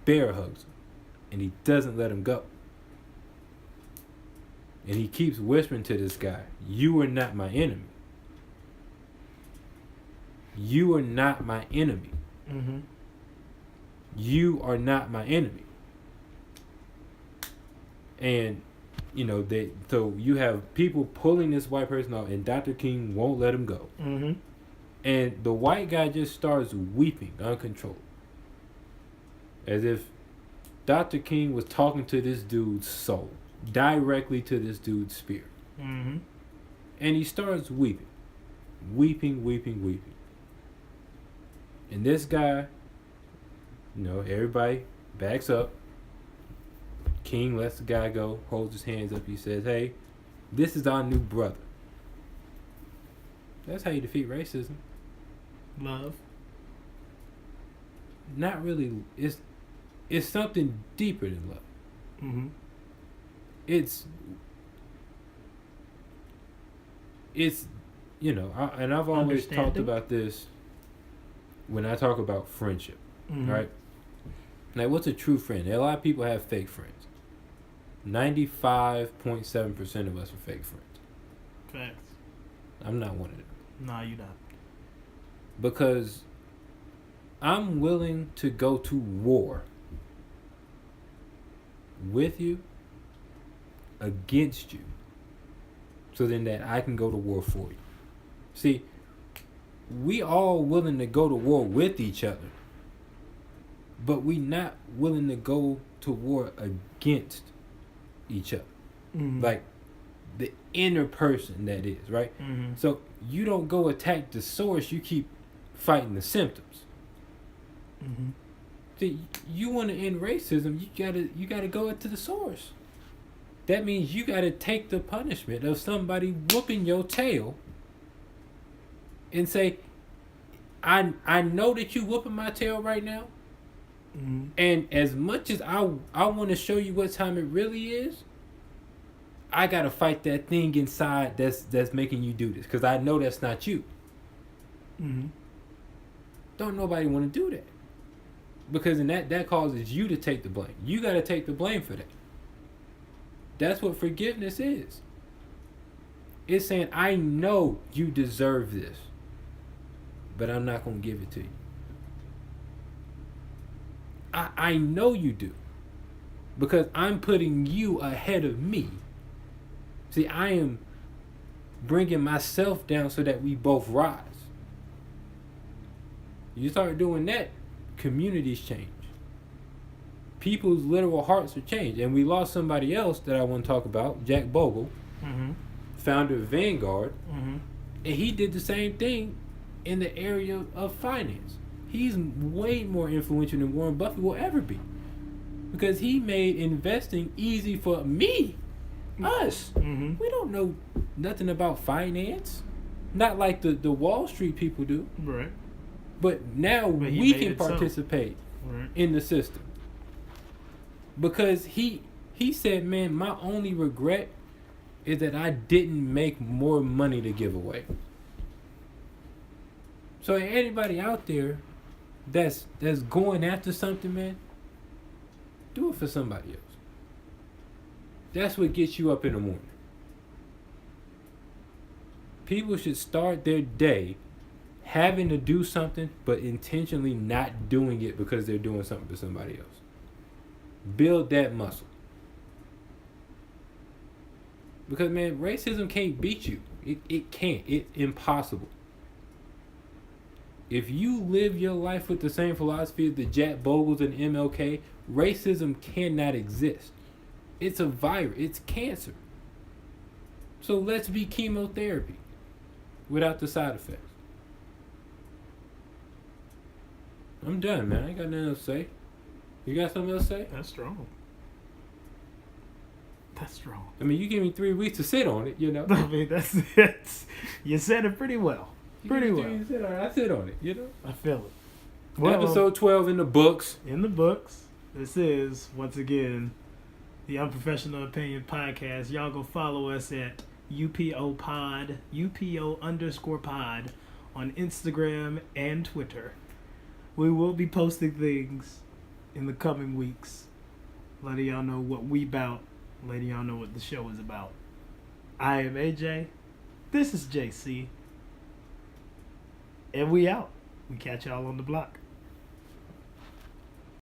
bear hugs him, and he doesn't let him go. And he keeps whispering to this guy, "You are not my enemy. You are not my enemy. Mm-hmm. You are not my enemy." And so you have people pulling this white person off, and Dr. King won't let him go. Mm-hmm. And the white guy just starts weeping uncontrolled, as if Dr. King was talking to this dude's soul, directly to this dude's spirit. Mm-hmm. And he starts weeping. And this guy, everybody backs up. King lets the guy go, holds his hands up. He says, "Hey, this is our new brother." That's how you defeat racism. Love. Not really. It's something deeper than love. Mm-hmm. And I've always talked about this when I talk about friendship, right? Like, what's a true friend? A lot of people have fake friends. 95.7% of us are fake friends. Facts. I'm not one of them. Nah, you not. Because I'm willing to go to war with you, against you, so then that I can go to war for you. See, we all willing to go to war with each other, but we not willing to go to war against each other. Mm-hmm. Like the inner person, that is, right? Mm-hmm. So you don't go attack the source, you keep fighting the symptoms. Mm-hmm. See, you want to end racism, you gotta go to the source. That means you gotta take the punishment of somebody whooping your tail and say, I know that you whooping my tail right now. Mm-hmm. And as much as I want to show you what time it really is, I gotta fight that thing inside that's making you do this, because I know that's not you. Mm-hmm. Don't nobody want to do that, because then that causes you to take the blame. You gotta take the blame for that. That's what forgiveness is. It's saying, I know you deserve this, but I'm not gonna give it to you. I know you do, because I'm putting you ahead of me. See, I am bringing myself down so that we both rise. You start doing that, communities change. People's literal hearts are changed. And we lost somebody else that I want to talk about, Jack Bogle, founder of Vanguard, and he did the same thing in the area of finance. He's way more influential than Warren Buffett will ever be. because he made investing easy for me, us. Mm-hmm. We don't know nothing about finance, not like the Wall Street people do. Right. But now But he we made can it so. participate Right. in the system because he said, man, my only regret is that I didn't make more money to give away. So anybody out there that's going after something, man, do it for somebody else. That's what gets you up in the morning. People should start their day having to do something but intentionally not doing it because they're doing something for somebody else. Build that muscle. Because, man, racism can't beat you. It can't. It's impossible. If you live your life with the same philosophy as the Jack Bogles and MLK, racism cannot exist. It's a virus. It's cancer. So let's be chemotherapy without the side effects. I'm done, man. I ain't got nothing else to say. You got something else to say? That's strong. That's strong. I mean, you give me 3 weeks to sit on it, you know. I mean, that's it. You said it pretty well. Pretty well. I sit on it, you know. I feel it. Well, Episode 12 in the books. in the books. This is, once again, the Unprofessional Opinion Podcast. Y'all go follow us at UPO Pod, UPO_pod on Instagram and Twitter. We will be posting things in the coming weeks, letting y'all know what we about, letting y'all know what the show is about. I am AJ. This is JC. And we out. We catch y'all on the block.